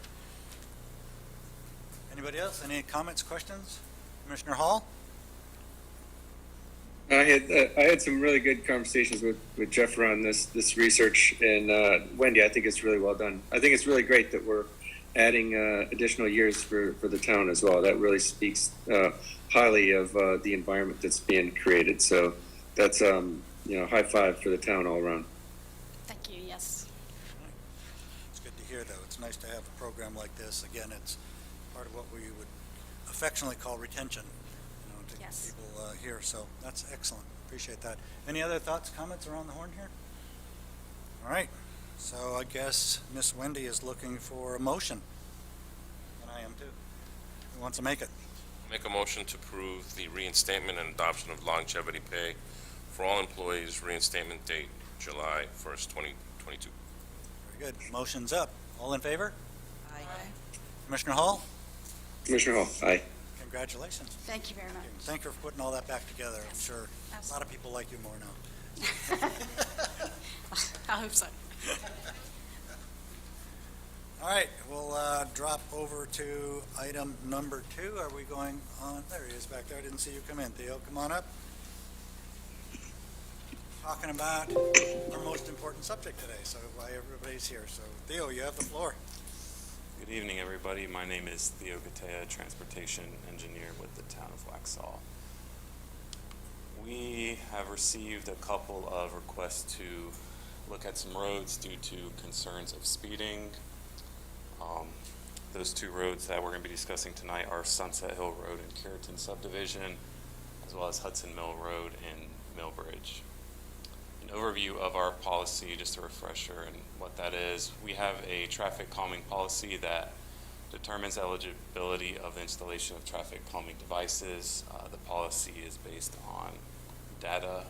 Anybody else? Any comments, questions? Commissioner Hall? I had some really good conversations with Jeff around this research, and Wendy, I think it's really well done. I think it's really great that we're adding additional years for the town as well. That really speaks highly of the environment that's being created. So that's high five for the town all around. Thank you. Yes. It's good to hear, though. It's nice to have a program like this. Again, it's part of what we would affectionately call retention, to keep people here. So that's excellent. Appreciate that. Any other thoughts, comments around the horn here? All right. So I guess Miss Wendy is looking for a motion. And I am too. Who wants to make it? Make a motion to approve the reinstatement and adoption of longevity pay for all employees, reinstatement date July 1st, 2022. Very good. Motion's up. All in favor? Aye. Commissioner Hall? Commissioner Hall, aye. Congratulations. Thank you very much. Thank you for putting all that back together. I'm sure a lot of people like you more now. I hope so. All right, we'll drop over to item number 2. Are we going on? There he is back there. I didn't see you come in. Theo, come on up. Talking about our most important subject today, so why everybody's here. So, Theo, you have the floor. Good evening, everybody. My name is Theo Gatea, Transportation Engineer with the Town of Waxhaw. We have received a couple of requests to look at some roads due to concerns of speeding. Those 2 roads that we're going to be discussing tonight are Sunset Hill Road and Keratin Subdivision, as well as Hudson Mill Road and Millbridge. An overview of our policy, just a refresher, and what that is. We have a traffic calming policy that determines eligibility of the installation of traffic calming devices. The policy is based on data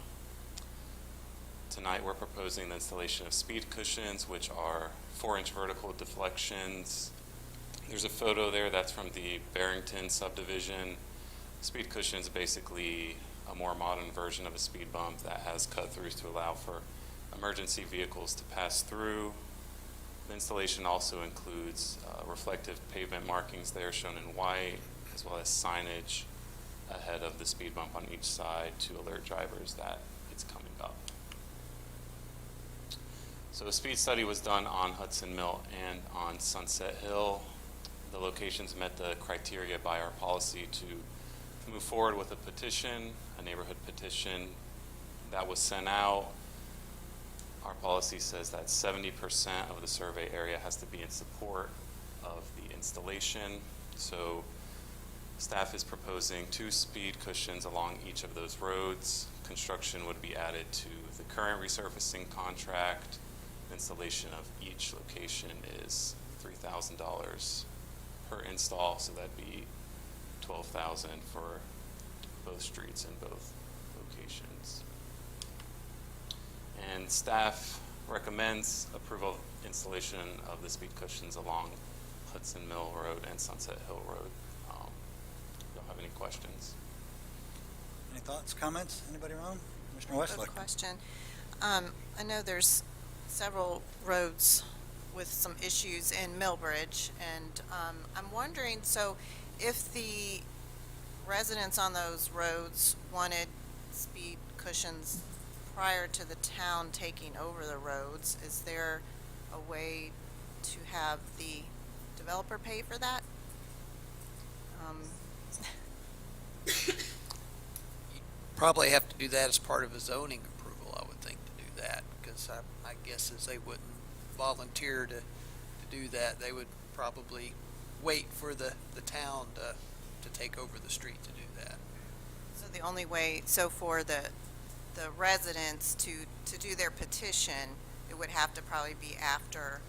Tonight, we're proposing the installation of speed cushions, which are 4-inch vertical deflections. There's a photo there that's from the Barrington subdivision. Speed cushion is basically a more modern version of a speed bump that has cut-throughs to allow for emergency vehicles to pass through. The installation also includes reflective pavement markings there shown in white, as well as signage ahead of the speed bump on each side to alert drivers that it's coming up. So a speed study was done on Hudson Mill and on Sunset Hill. The locations met the criteria by our policy to move forward with a petition, a neighborhood petition that was sent out. Our policy says that 70% of the survey area has to be in support of the installation. So staff is proposing 2 speed cushions along each of those roads. Construction would be added to the current resurfacing contract. Installation of each location is $3,000 per install, so that'd be $12,000 for both streets and both locations. And staff recommends approval of installation of the speed cushions along Hudson Mill Road and Sunset Hill Road. Don't have any questions. Any thoughts, comments? Anybody around? Commissioner Westlake. Good question. I know there's several roads with some issues in Millbridge, and I'm wondering, so if the residents on those roads wanted speed cushions prior to the town taking over the roads, is there a way to have the developer pay for that? Probably have to do that as part of a zoning approval, I would think, to do that, because my guess is they wouldn't volunteer to do that. They would probably wait for the town to take over the street to do that. So the only way, so for the residents to do their petition, it would have to probably be after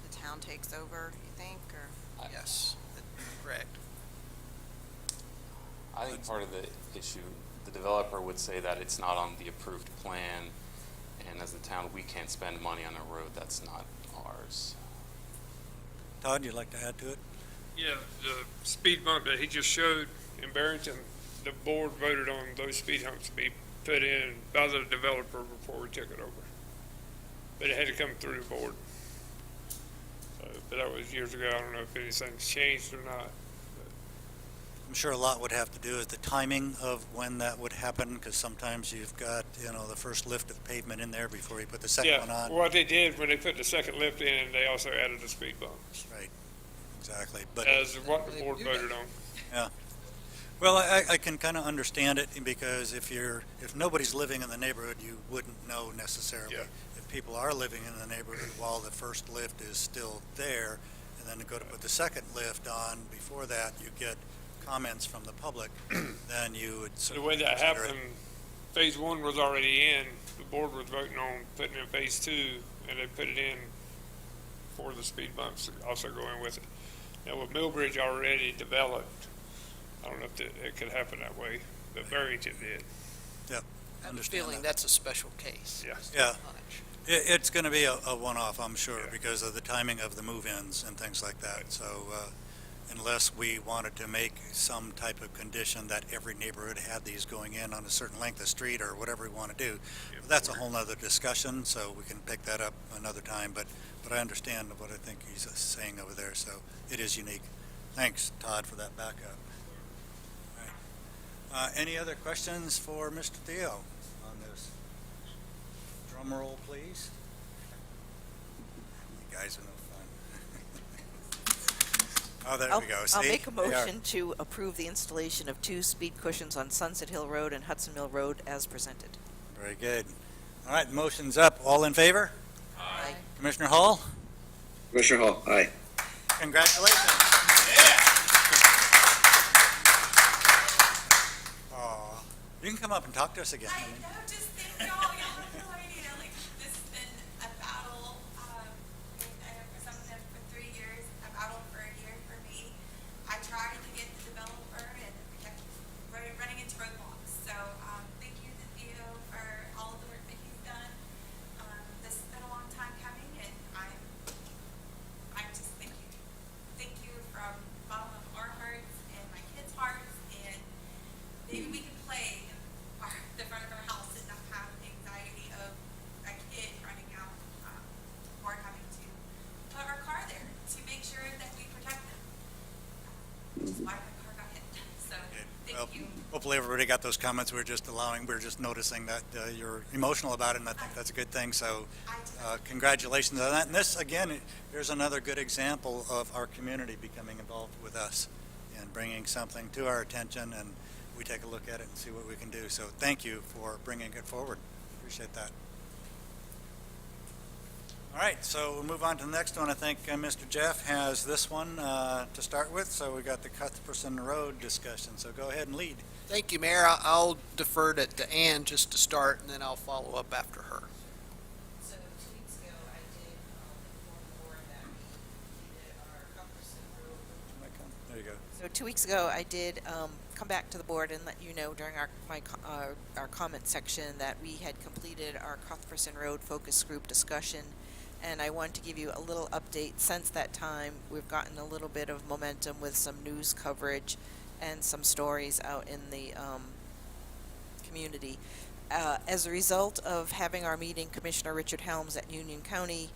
the town takes over, you think, or? Yes, correct. I think part of the issue, the developer would say that it's not on the approved plan, and as the town, we can't spend money on a road that's not ours. Todd, you'd like to add to it? Yeah, the speed bump that he just showed in Barrington, the board voted on those speed humps to be put in by the developer before we took it over. But it had to come through the board. So, but that was years ago. I don't know if anything's changed or not. I'm sure a lot would have to do with the timing of when that would happen, because sometimes you've got, the first lift of pavement in there before you put the second one on. What they did when they put the second lift in, they also added the speed bumps. Right, exactly. But as what the board voted on. Yeah. Well, I can kind of understand it, because if nobody's living in the neighborhood, you wouldn't know necessarily. Yeah. If people are living in the neighborhood while the first lift is still there, and then to go to put the second lift on, before that, you get comments from the public, then you would The way that happened, phase 1 was already in. The board was voting on putting in phase 2, and they put it in for the speed bumps also going with it. Now with Millbridge already developed, I don't know if it could happen that way, but Barrington did. Yep. I have a feeling that's a special case. Yeah. Yeah. It's going to be a one-off, I'm sure, because of the timing of the move-ins and things like that. So unless we wanted to make some type of condition that every neighborhood had these going in on a certain length of street or whatever we want to do, that's a whole nother discussion, so we can pick that up another time. But I understand what I think he's saying over there, so it is unique. Thanks, Todd, for that backup. All right. Any other questions for Mr. Theo on this? Drum roll, please. You guys are no fun. Oh, there we go. I'll make a motion to approve the installation of 2 speed cushions on Sunset Hill Road and Hudson Mill Road as presented. Very good. All right, motion's up. All in favor? Aye. Commissioner Hall? Commissioner Hall, aye. Congratulations. Aw. You can come up and talk to us again. I know, just thank y'all. Y'all have no idea. Like, this has been a battle. I know for some of them for 3 years, a battle for a year for me. I tried to get the developer and kept running into roadblocks. So thank you to Theo for all of the work that he's done. got those comments. We're just noticing that you're emotional about it, and I think that's a good thing. So congratulations on that. And this, again, here's another good example of our community becoming involved with us and bringing something to our attention, and we take a look at it and see what we can do. So thank you for bringing it forward. Appreciate that. All right, so we'll move on to the next one. I think Mr. Jeff has this one to start with. So we got the Cuthbertson Road discussion. So go ahead and lead. Thank you, Mayor. I'll defer it to Ann just to start, and then I'll follow up after her. So 2 weeks ago, I did inform the board that we completed our Cuthbertson Road. There you go. So 2 weeks ago, I did come back to the board and let you know during our comment section that we had completed our Cuthbertson Road focus group discussion. And I wanted to give you a little update. Since that time, we've gotten a little bit of momentum with some news coverage and some stories out in the community. As a result of having our meeting, Commissioner Richard Helms at Union County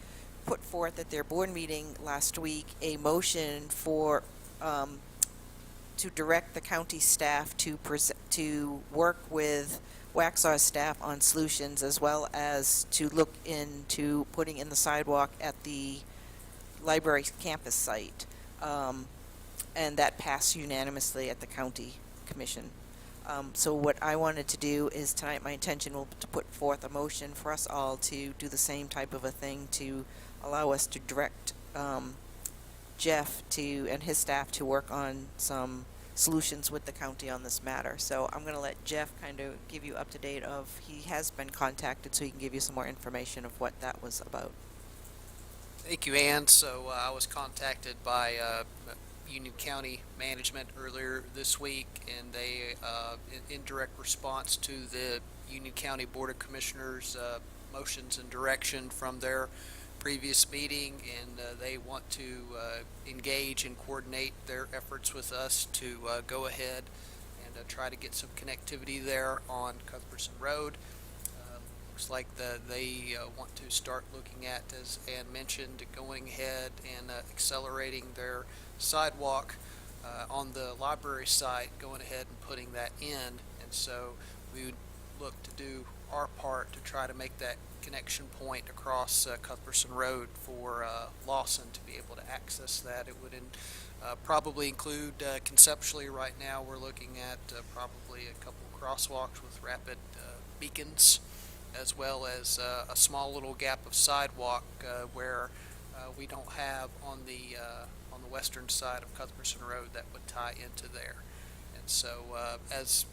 put forth at their board meeting last week a motion for to direct the county staff to work with Waxhaw staff on solutions, as well as to look into putting in the sidewalk at the library campus site. And that passed unanimously at the county commission. So what I wanted to do is tonight, my intention will to put forth a motion for us all to do the same type of a thing to allow us to direct Jeff and his staff to work on some solutions with the county on this matter. So I'm going to let Jeff kind of give you up to date of, he has been contacted, so he can give you some more information of what that was about. Thank you, Ann. So I was contacted by Union County management earlier this week, and they, in direct response to the Union County Board of Commissioners motions and direction from their previous meeting, and they want to engage and coordinate their efforts with us to go ahead and try to get some connectivity there on Cuthbertson Road. Looks like they want to start looking at, as Ann mentioned, going ahead and accelerating their sidewalk on the library site, going ahead and putting that in. And so we would look to do our part to try to make that connection point across Cuthbertson Road for Lawson to be able to access that. It would probably include, conceptually right now, we're looking at probably a couple crosswalks with rapid beacons, as well as a small little gap of sidewalk where we don't have on the western side of Cuthbertson Road that would tie into there. And so as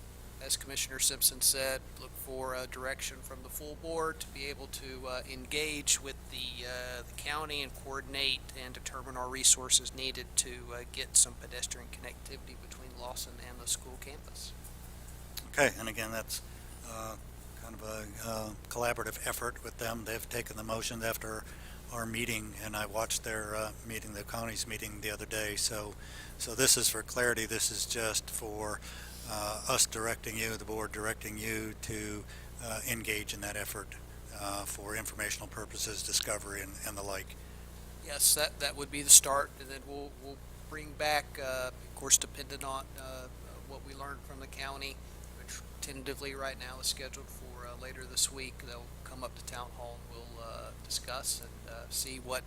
Commissioner Simpson said, look for direction from the full board to be able to engage with the county and coordinate and determine our resources needed to get some pedestrian connectivity between Lawson and the school campus. Okay, and again, that's kind of a collaborative effort with them. They've taken the motions after our meeting, and I watched their meeting, the county's meeting the other day. So this is for clarity. This is just for us directing you, the board directing you to engage in that effort for informational purposes, discovery, and the like. Yes, that would be the start, and then we'll bring back, of course, dependent on what we learned from the county, which tentatively right now is scheduled for later this week. They'll come up to town hall and we'll discuss and see what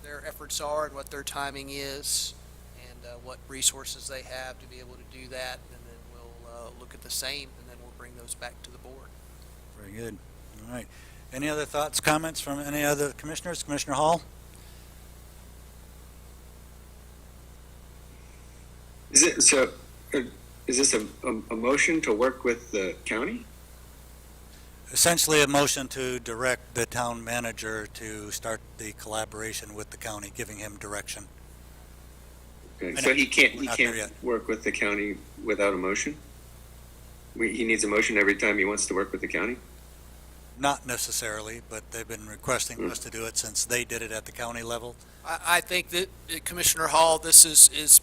their efforts are and what their timing is, and what resources they have to be able to do that, and then we'll look at the same, and then we'll bring those back to the board. Very good. All right. Any other thoughts, comments from any other commissioners? Commissioner Hall? Is this a motion to work with the county? Essentially a motion to direct the town manager to start the collaboration with the county, giving him direction. Okay, so he can't work with the county without a motion? He needs a motion every time he wants to work with the county? Not necessarily, but they've been requesting us to do it since they did it at the county level. I think that Commissioner Hall, this is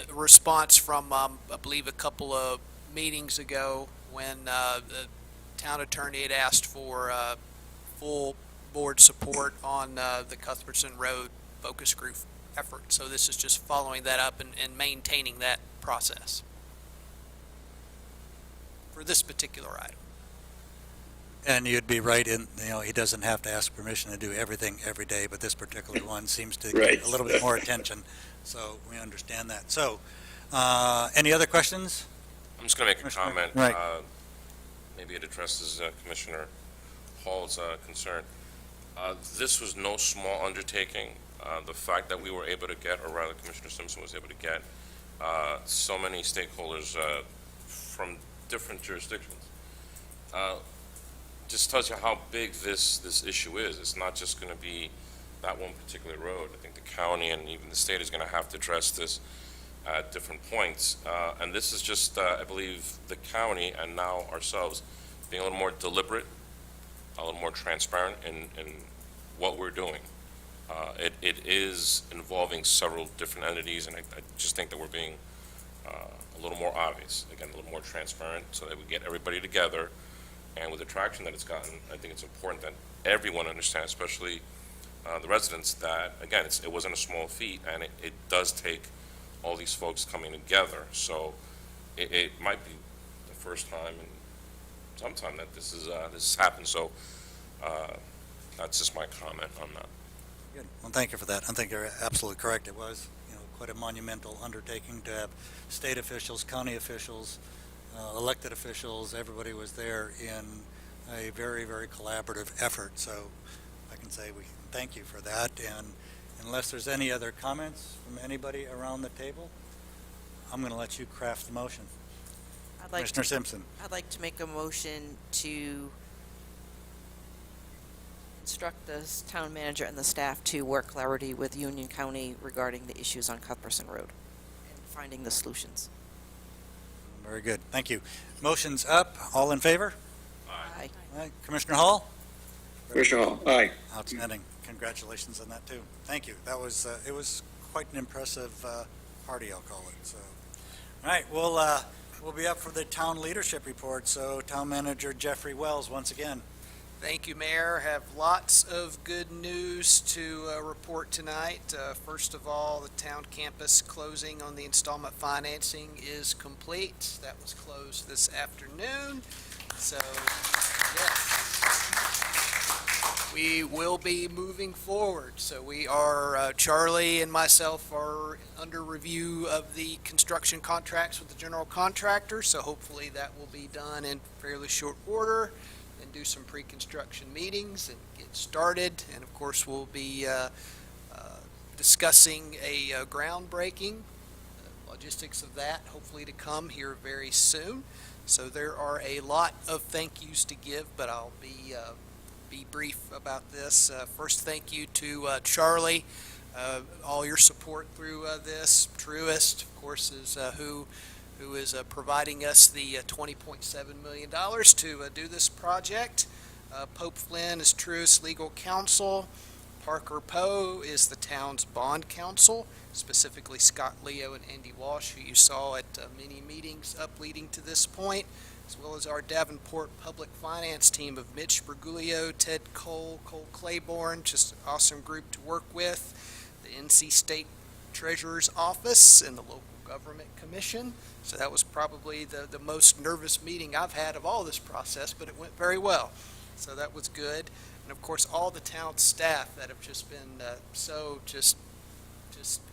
a response from, I believe, a couple of meetings ago when the town attorney had asked for full board support on the Cuthbertson Road focus group effort. So this is just following that up and maintaining that process. for this particular item. And you'd be right in, he doesn't have to ask permission to do everything every day, but this particular one seems to Right. get a little bit more attention. So we understand that. So, any other questions? I'm just going to make a Commissioner- comment. Right. Maybe it addresses Commissioner Hall's concern. This was no small undertaking. The fact that we were able to get, or rather Commissioner Simpson was able to get, so many stakeholders from different jurisdictions just tells you how big this issue is. It's not just going to be that one particular road. I think the county and even the state is going to have to address this at different points. And this is just, I believe, the county and now ourselves being a little more deliberate, a little more transparent in what we're doing. It is involving several different entities, and I just think that we're being a little more obvious, again, a little more transparent, so that we get everybody together. And with the traction that it's gotten, I think it's important that everyone understands, especially the residents, that, again, it wasn't a small feat, and it does take all these folks coming together. So it might be the first time in some time that this has happened. So that's just my comment on that. Good. Well, thank you for that. I think you're absolutely correct. It was, quite a monumental undertaking to have state officials, county officials, elected officials, everybody was there in a very, very collaborative effort. So I can say we thank you for that. And unless there's any other comments from anybody around the table, I'm going to let you craft the motion. Commissioner Simpson. I'd like to make a motion to instruct the town manager and the staff to work collaboratively with Union County regarding the issues on Cuthbertson Road and finding the solutions. Very good. Thank you. Motion's up. All in favor? Aye. Aye. Commissioner Hall? Commissioner Hall, aye. Outstanding. Congratulations on that, too. Thank you. That was, it was quite an impressive party, I'll call it. So, all right, we'll be up for the town leadership report. So, Town Manager Jeffrey Wells, once again. Thank you, Mayor. Have lots of good news to report tonight. First of all, the town campus closing on the installment financing is complete. That was closed this afternoon. So, yes, we will be moving forward. So we are, Charlie and myself are under review of the construction contracts with the general contractor. So hopefully that will be done in fairly short order. And do some pre-construction meetings and get started. And of course, we'll be discussing a groundbreaking, logistics of that, hopefully to come here very soon. So there are a lot of thank yous to give, but I'll be brief about this. First, thank you to Charlie, all your support through this. Truist, of course, is who is providing us the $20.7 million to do this project. Pope Flynn is Truist Legal Counsel. Parker Poe is the town's bond counsel, specifically Scott Leo and Andy Walsh, who you saw at many meetings up leading to this point, as well as our Davenport Public Finance team of Mitch Berguglio, Ted Cole, Cole Claiborne, just an awesome group to work with, the NC State Treasurer's Office and the Local Government Commission. So that was probably the most nervous meeting I've had of all this process, but it went very well. So that was good. And of course, all the town staff that have just been so just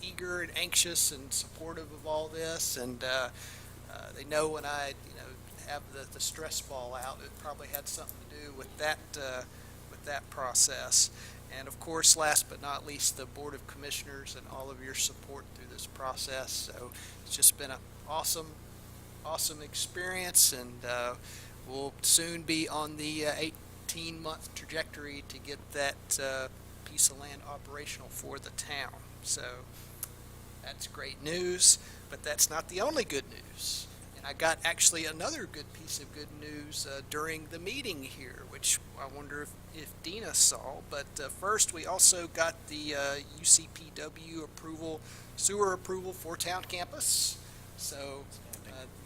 eager and anxious and supportive of all this. And they know when I have the stress ball out, it probably had something to do with that process. And of course, last but not least, the Board of Commissioners and all of your support through this process. So it's just been an awesome experience, and we'll soon be on the 18-month trajectory to get that piece of land operational for the town. So that's great news, but that's not the only good news. And I got actually another good piece of good news during the meeting here, which I wonder if Dina saw. But first, we also got the UCPW approval, sewer approval for town campus. So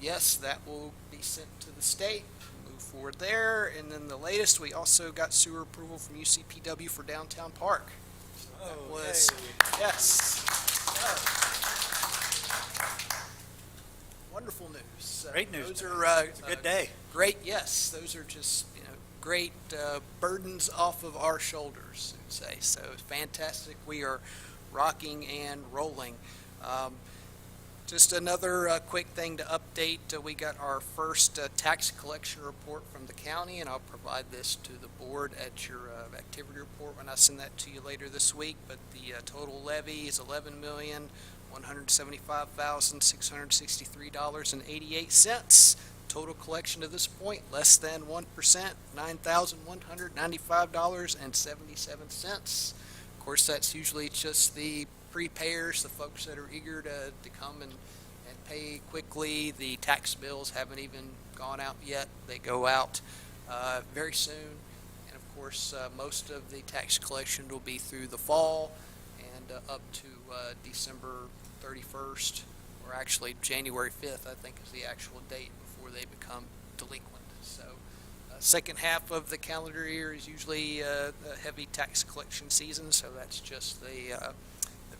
yes, that will be sent to the state, move forward there. And then the latest, we also got sewer approval from UCPW for downtown park. So that was, yes. wonderful news. Great news. Those are It's a good day. great. Yes, those are just great burdens off of our shoulders, I'd say. So it's fantastic. We are rocking and rolling. Just another quick thing to update. We got our first tax collection report from the county, and I'll provide this to the board at your activity report when I send that to you later this week. But the total levy is $11,175,663.88. Total collection to this point, less than 1%, $9,195.77. Of course, that's usually just the prepayers, the folks that are eager to come and pay quickly. The tax bills haven't even gone out yet. They go out very soon. And of course, most of the tax collection will be through the fall and up to December 31st, or actually January 5th, I think is the actual date before they become delinquent. So second half of the calendar year is usually a heavy tax collection season, so that's just the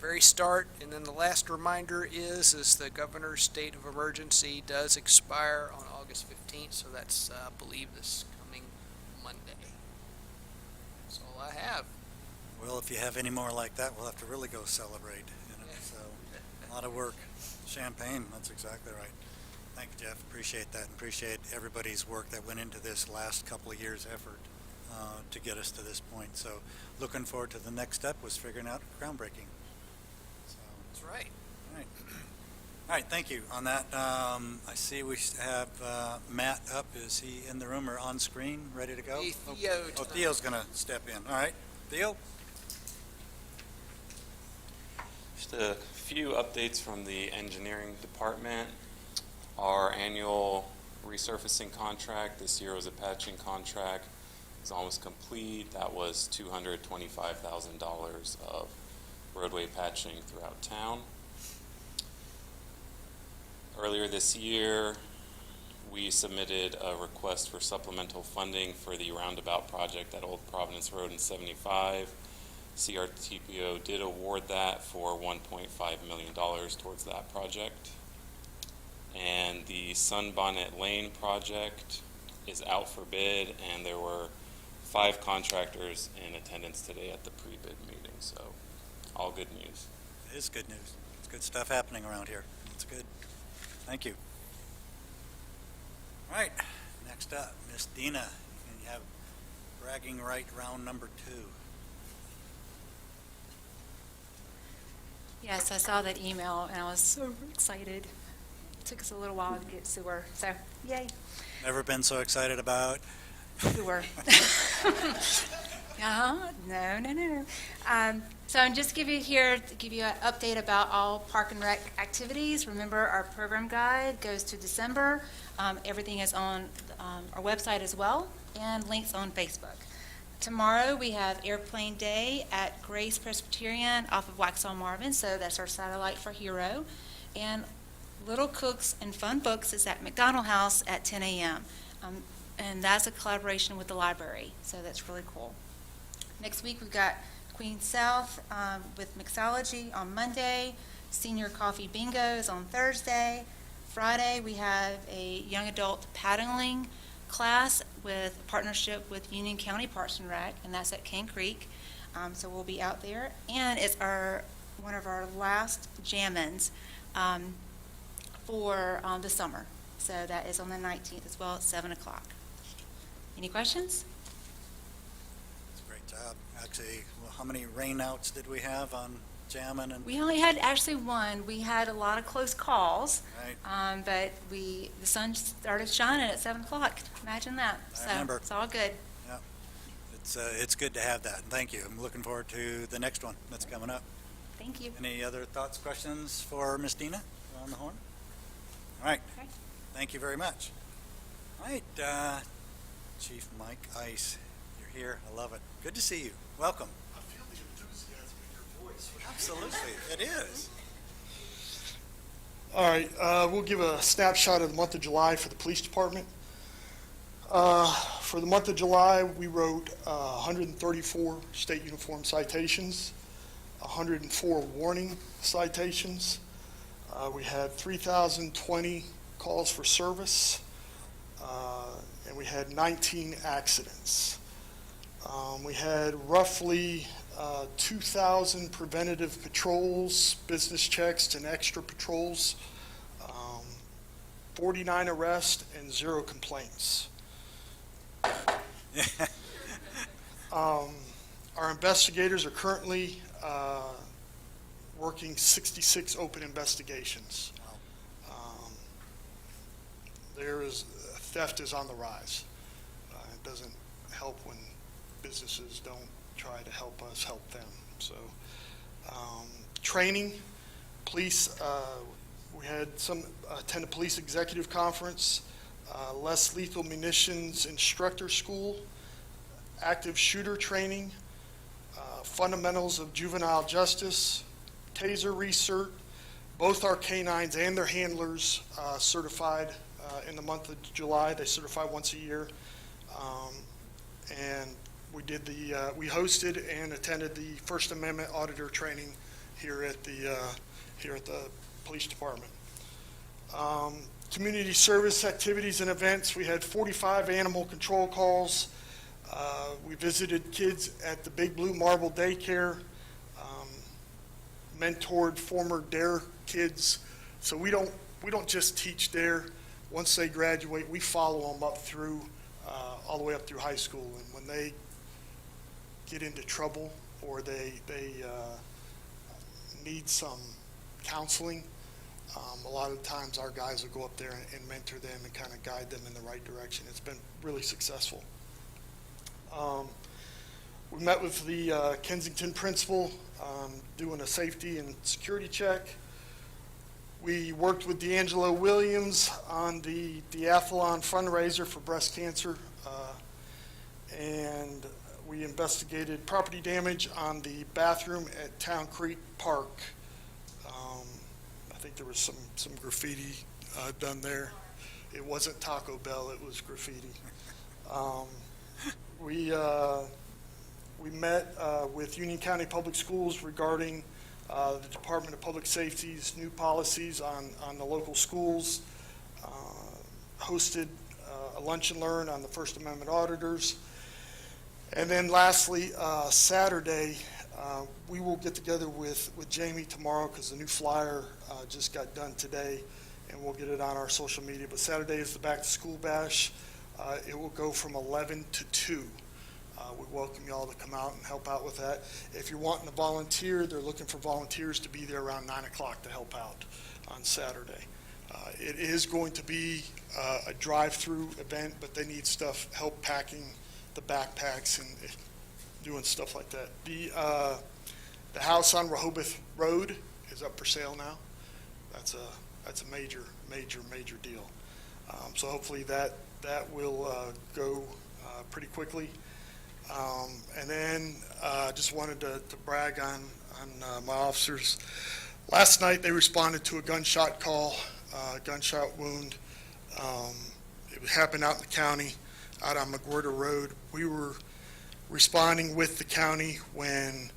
very start. And then the last reminder is the governor's state of emergency does expire on August 15th, so that's, I believe, this coming Monday. That's all I have. Well, if you have any more like that, we'll have to really go celebrate. So a lot of work. Champagne, that's exactly right. Thank you, Jeff. Appreciate that. Appreciate everybody's work that went into this last couple of years' effort to get us to this point. So looking forward to the next step was figuring out groundbreaking. That's right. All right. All right, thank you on that. I see we have Matt up. Is he in the room or on screen, ready to go? Theo. Oh, Theo's going to step in. All right. Theo? Just a few updates from the engineering department. Our annual resurfacing contract this year was a patching contract. It's almost complete. That was $225,000 of roadway patching throughout town. Earlier this year, we submitted a request for supplemental funding for the roundabout project at Old Providence Road in 75. CRTPO did award that for $1.5 million towards that project. And the Sunbonnet Lane project is out for bid, and there were 5 contractors in attendance today at the pre-bid meeting, so all good news. It is good news. It's good stuff happening around here. It's good. Thank you. All right, next up, Miss Dina. You have bragging right round number 2. Yes, I saw that email and I was so excited. It took us a little while to get sewer, so yay. Never been so excited about Sewer. No. So I'm just here to give you an update about all park and rec activities. Remember, our program guide goes to December. Everything is on our website as well, and links on Facebook. Tomorrow we have Airplane Day at Grace Presbyterian off of Waxhaw Marvin, so that's our satellite for Hero. And Little Cooks and Fun Books is at McDonald House at 10 a.m. And that's a collaboration with the library, so that's really cool. Next week we've got Queen South with mixology on Monday. Senior Coffee Bingo is on Thursday. Friday we have a young adult paddling class with a partnership with Union County Parks and Rec, and that's at Cane Creek. So we'll be out there, and it's one of our last jam-ins for the summer. So that is on the 19th as well at 7 o'clock. Any questions? It's a great job. Actually, well, how many rainouts did we have on jamming? And We only had actually one. We had a lot of close calls, right. but the sun started shining at 7 o'clock. Imagine that. I remember. It's all good. Yeah, it's good to have that. Thank you. I'm looking forward to the next one that's coming up. Thank you. Any other thoughts, questions for Miss Dina on the horn? All right. Okay. Thank you very much. All right, Chief Mike Ice, you're here. I love it. Good to see you. Welcome. I feel the enthusiasm in your voice. Absolutely, it is. All right, we'll give a snapshot of the month of July for the police department. For the month of July, we wrote 134 state uniform citations, 104 warning citations. We had 3,020 calls for service, and we had 19 accidents. We had roughly 2,000 preventative patrols, business checks, and extra patrols, 49 arrests, and 0 complaints. Our investigators are currently working 66 open investigations. Theft is on the rise. It doesn't help when businesses don't try to help us help them. So, training, police, we had attend a police executive conference, less lethal munitions instructor school, active shooter training, fundamentals of juvenile justice, taser research. Both our canines and their handlers certified in the month of July. They certify once a year. And we hosted and attended the First Amendment auditor training here at the police department. Community service activities and events. We had 45 animal control calls. We visited kids at the Big Blue Marble Daycare, mentored former DARE kids. So we don't just teach DARE. Once they graduate, we follow them up through, all the way up through high school. And when they get into trouble or they need some counseling, a lot of times our guys will go up there and mentor them and kind of guide them in the right direction. It's been really successful. We met with the Kensington principal, doing a safety and security check. We worked with D'Angelo Williams on the Deathlon fundraiser for breast cancer, and we investigated property damage on the bathroom at Town Creek Park. I think there was some graffiti done there. It wasn't Taco Bell, it was graffiti. We met with Union County Public Schools regarding the Department of Public Safety's new policies on the local schools, hosted a lunch and learn on the First Amendment auditors. And then lastly, Saturday, we will get together with Jamie tomorrow because the new flyer just got done today, and we'll get it on our social media. But Saturday is the Back to School Bash. It will go from 11 to 2. We welcome you all to come out and help out with that. If you're wanting to volunteer, they're looking for volunteers to be there around 9 o'clock to help out on Saturday. It is going to be a drive-through event, but they need help packing the backpacks and doing stuff like that. The house on Rehoboth Road is up for sale now. That's a major deal. So hopefully that will go pretty quickly. And then just wanted to brag on my officers. Last night they responded to a gunshot call, gunshot wound. It happened out in the county, out on McWhirter Road. We were responding with the county when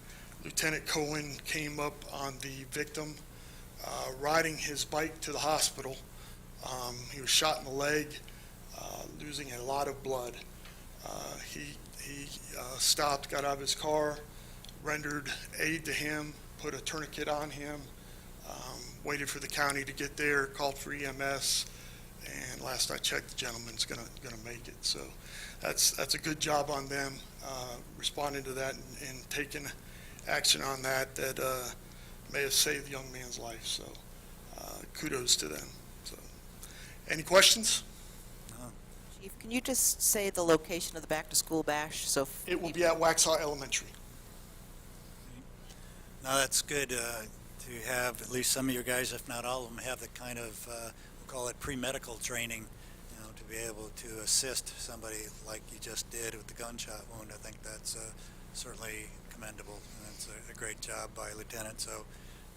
Lieutenant Cohen came up on the victim, riding his bike to the hospital. He was shot in the leg, losing a lot of blood. He stopped, got out of his car, rendered aid to him, put a tourniquet on him, waited for the county to get there, called for EMS, and last I checked, the gentleman's gonna make it. So that's a good job on them, responding to that and taking action on that may have saved the young man's life. So kudos to them. So, any questions? Chief, can you just say the location of the Back to School Bash? It will be at Waxhaw Elementary. Now that's good to have at least some of your guys, if not all of them, have the kind of, we'll call it pre-medical training, to be able to assist somebody like you just did with the gunshot wound. I think that's certainly commendable. And it's a great job by Lieutenant, so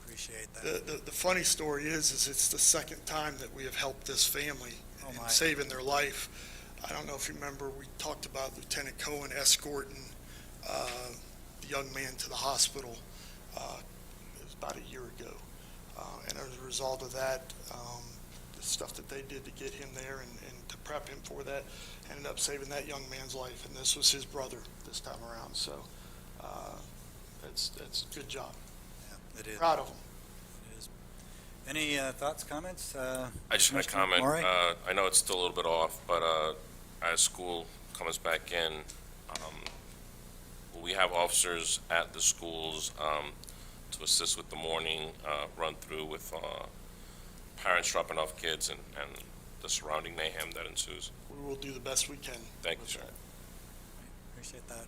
appreciate that. The funny story is it's the second time that we have helped this family in saving their life. I don't know if you remember, we talked about Lieutenant Cohen escorting the young man to the hospital. It was about a year ago. And as a result of that, the stuff that they did to get him there and to prep him for that, ended up saving that young man's life, and this was his brother this time around, so it's a good job. Yeah, it is. Proud of him. It is. Any thoughts, comments? I just want to comment. Maury? I know it's still a little bit off, but as school comes back in, we have officers at the schools to assist with the morning run through with parents dropping off kids and the surrounding mayhem that ensues. We will do the best we can. Thank you, sir. Appreciate that.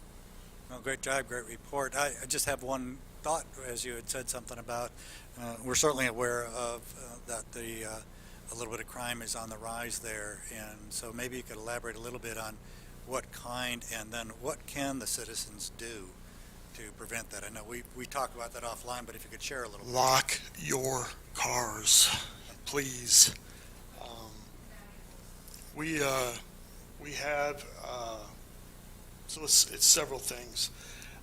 Well, great job, great report. I just have one thought, as you had said something about, we're certainly aware of that a little bit of crime is on the rise there, and so maybe you could elaborate a little bit on what kind, and then what can the citizens do to prevent that? I know we talked about that offline, but if you could share a little bit. Lock your cars, please. We have, so it's several things.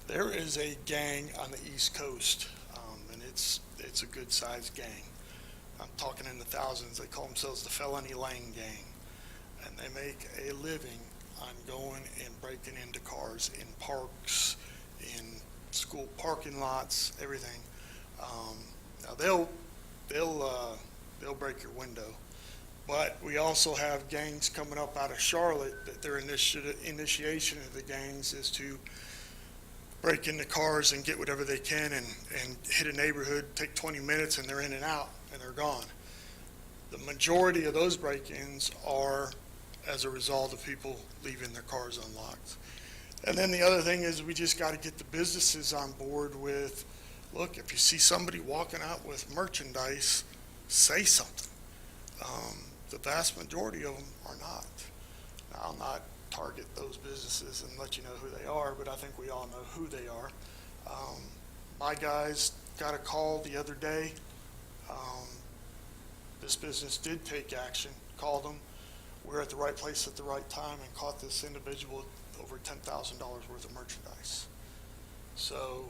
There is a gang on the East Coast, and it's a good-sized gang. I'm talking in the thousands. They call themselves the Felony Lane Gang, and they make a living on going and breaking into cars in parks, in school parking lots, everything. Now they'll break your window, but we also have gangs coming up out of Charlotte that their initiation of the gangs is to break into cars and get whatever they can and hit a neighborhood, take 20 minutes, and they're in and out, and they're gone. The majority of those break-ins are as a result of people leaving their cars unlocked. And then the other thing is we just got to get the businesses on board with, look, if you see somebody walking out with merchandise, say something. The vast majority of them are not. Now, I'll not target those businesses and let you know who they are, but I think we all know who they are. My guys got a call the other day. This business did take action, called them. We're at the right place at the right time and caught this individual with over $10,000 worth of merchandise. So,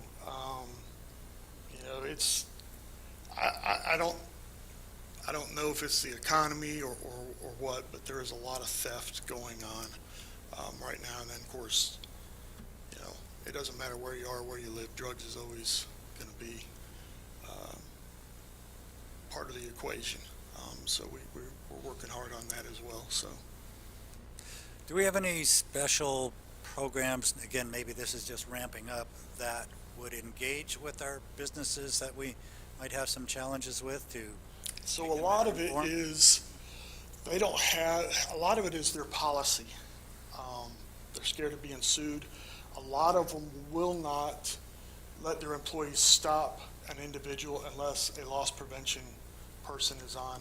it's, I don't know if it's the economy or what, but there is a lot of theft going on right now. And then, of course, it doesn't matter where you are, where you live. Drugs is always going to be part of the equation. So we're working hard on that as well. So, Do we have any special programs, again, maybe this is just ramping up, that would engage with our businesses that we might have some challenges with to? So a lot of it is, they don't have, a lot of it is their policy. They're scared of being sued. A lot of them will not let their employees stop an individual unless a loss prevention person is on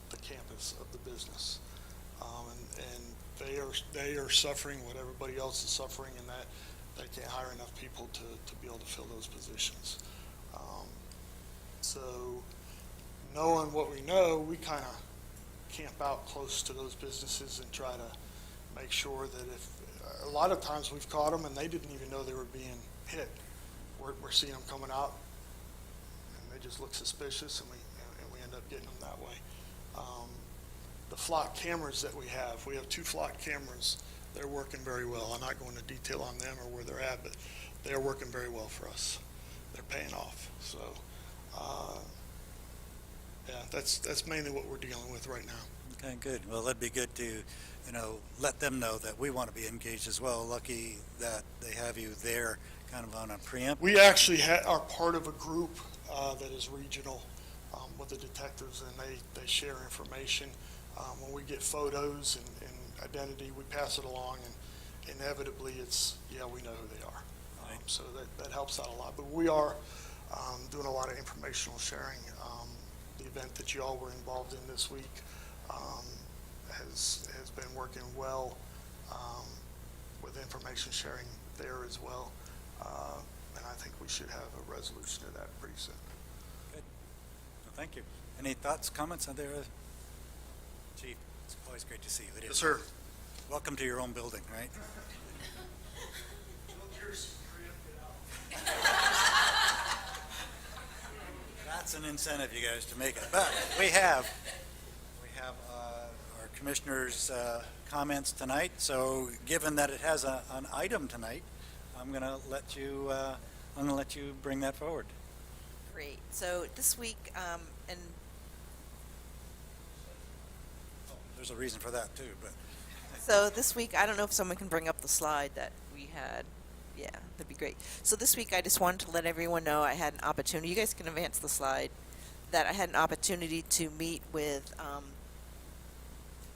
the campus of the business. And they are suffering what everybody else is suffering, in that they can't hire enough people to be able to fill those positions. So knowing what we know, we kind of camp out close to those businesses and try to make sure that if, a lot of times we've caught them and they didn't even know they were being hit. We're seeing them coming out and they just look suspicious, and we end up getting them that way. The flock cameras that we have 2 flock cameras. They're working very well. I'm not going into detail on them or where they're at, but they're working very well for us. They're paying off. So, yeah, that's mainly what we're dealing with right now. Okay, good. Well, that'd be good to, let them know that we want to be engaged as well. Lucky that they have you there kind of on a preempt. We actually are part of a group that is regional with the detectives, and they share information. When we get photos and identity, we pass it along, and inevitably it's, yeah, we know who they are. So that helps out a lot. But we are doing a lot of informational sharing. The event that you all were involved in this week has been working well with information sharing there as well. And I think we should have a resolution of that pretty soon. Good. Well, thank you. Any thoughts, comments on there? Chief, it's always great to see you. It is. Yes, sir. Welcome to your own building, right? That's an incentive, you guys, to make it. But we have commissioners' comments tonight. So given that it has an item tonight, I'm going to let you bring that forward. Great. So this week, and There's a reason for that too, but so this week, I don't know if someone can bring up the slide that we had. Yeah, that'd be great. So this week, I just wanted to let everyone know I had an opportunity. You guys can advance the slide. That I had an opportunity to meet with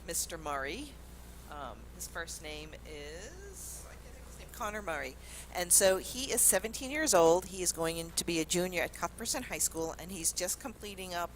Mr. Murray. His first name is, I can't think of his name, Connor Murray. And so he is 17 years old. He is going in to be a junior at Cuthbertson High School, and he's just completing up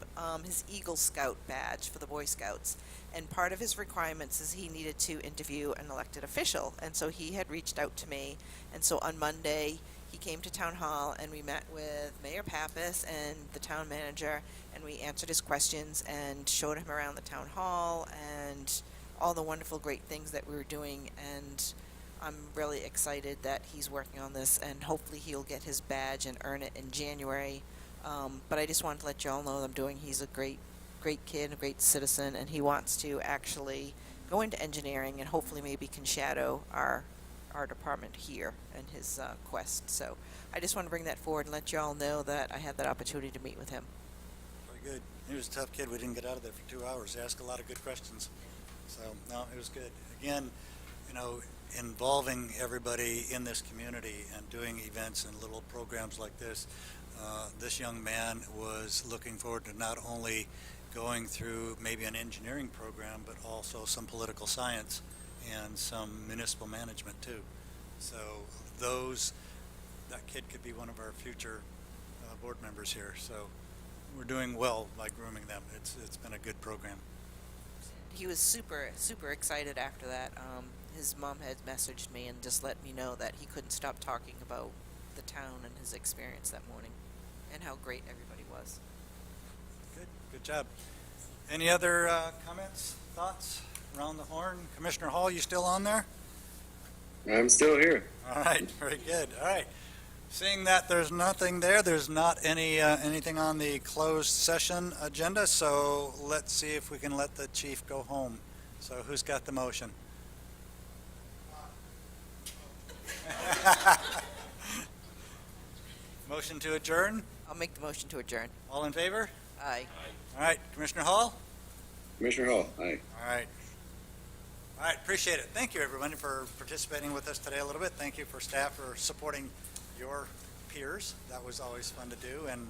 his Eagle Scout badge for the Boy Scouts. And part of his requirements is he needed to interview an elected official. And so he had reached out to me. And so on Monday, he came to Town Hall, and we met with Mayor Pappas and the town manager, and we answered his questions and showed him around the town hall and all the wonderful, great things that we were doing. And I'm really excited that he's working on this, and hopefully he'll get his badge and earn it in January. But I just wanted to let you all know what I'm doing. He's a great kid, a great citizen, and he wants to actually go into engineering and hopefully maybe can shadow our department here in his quest. So I just want to bring that forward and let you all know that I had that opportunity to meet with him. very good. He was a tough kid. We didn't get out of there for 2 hours. He asked a lot of good questions. So, no, it was good. Again, involving everybody in this community and doing events and little programs like this, this young man was looking forward to not only going through maybe an engineering program, but also some political science and some municipal management too. So that kid could be one of our future board members here. So we're doing well by grooming them. It's been a good program. He was super excited after that. His mom had messaged me and just let me know that he couldn't stop talking about the town and his experience that morning and how great everybody was. Good job. Any other comments, thoughts around the horn? Commissioner Hall, you still on there? I'm still here. All right, very good. All right. Seeing that there's nothing there, there's not anything on the closed session agenda, so let's see if we can let the chief go home. So who's got the motion? Motion to adjourn? I'll make the motion to adjourn. All in favor? Aye. All right, Commissioner Hall? Commissioner Hall, aye. All right. All right, appreciate it. Thank you, everybody, for participating with us today a little bit. Thank you for staff for supporting your peers. That was always fun to do, and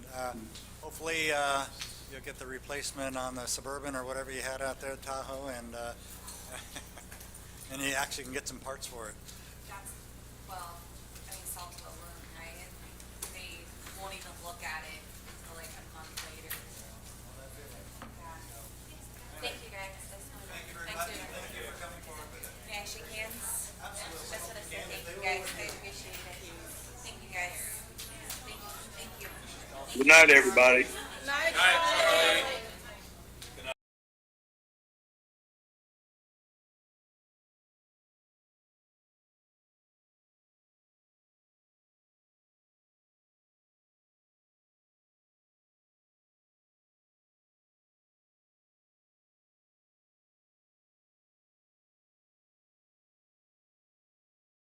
hopefully you'll get the replacement on the Suburban or whatever you had out there, Tahoe, and and you actually can get some parts for it. Saltville room, right? They won't even look at it until like a month later. Thank you guys. Thank you very much. Thank you for coming forward with it. May I shake hands? Absolutely. That's what I said. Thank you guys. I appreciate it. Thank you guys. Thank you. Good night, everybody. Night.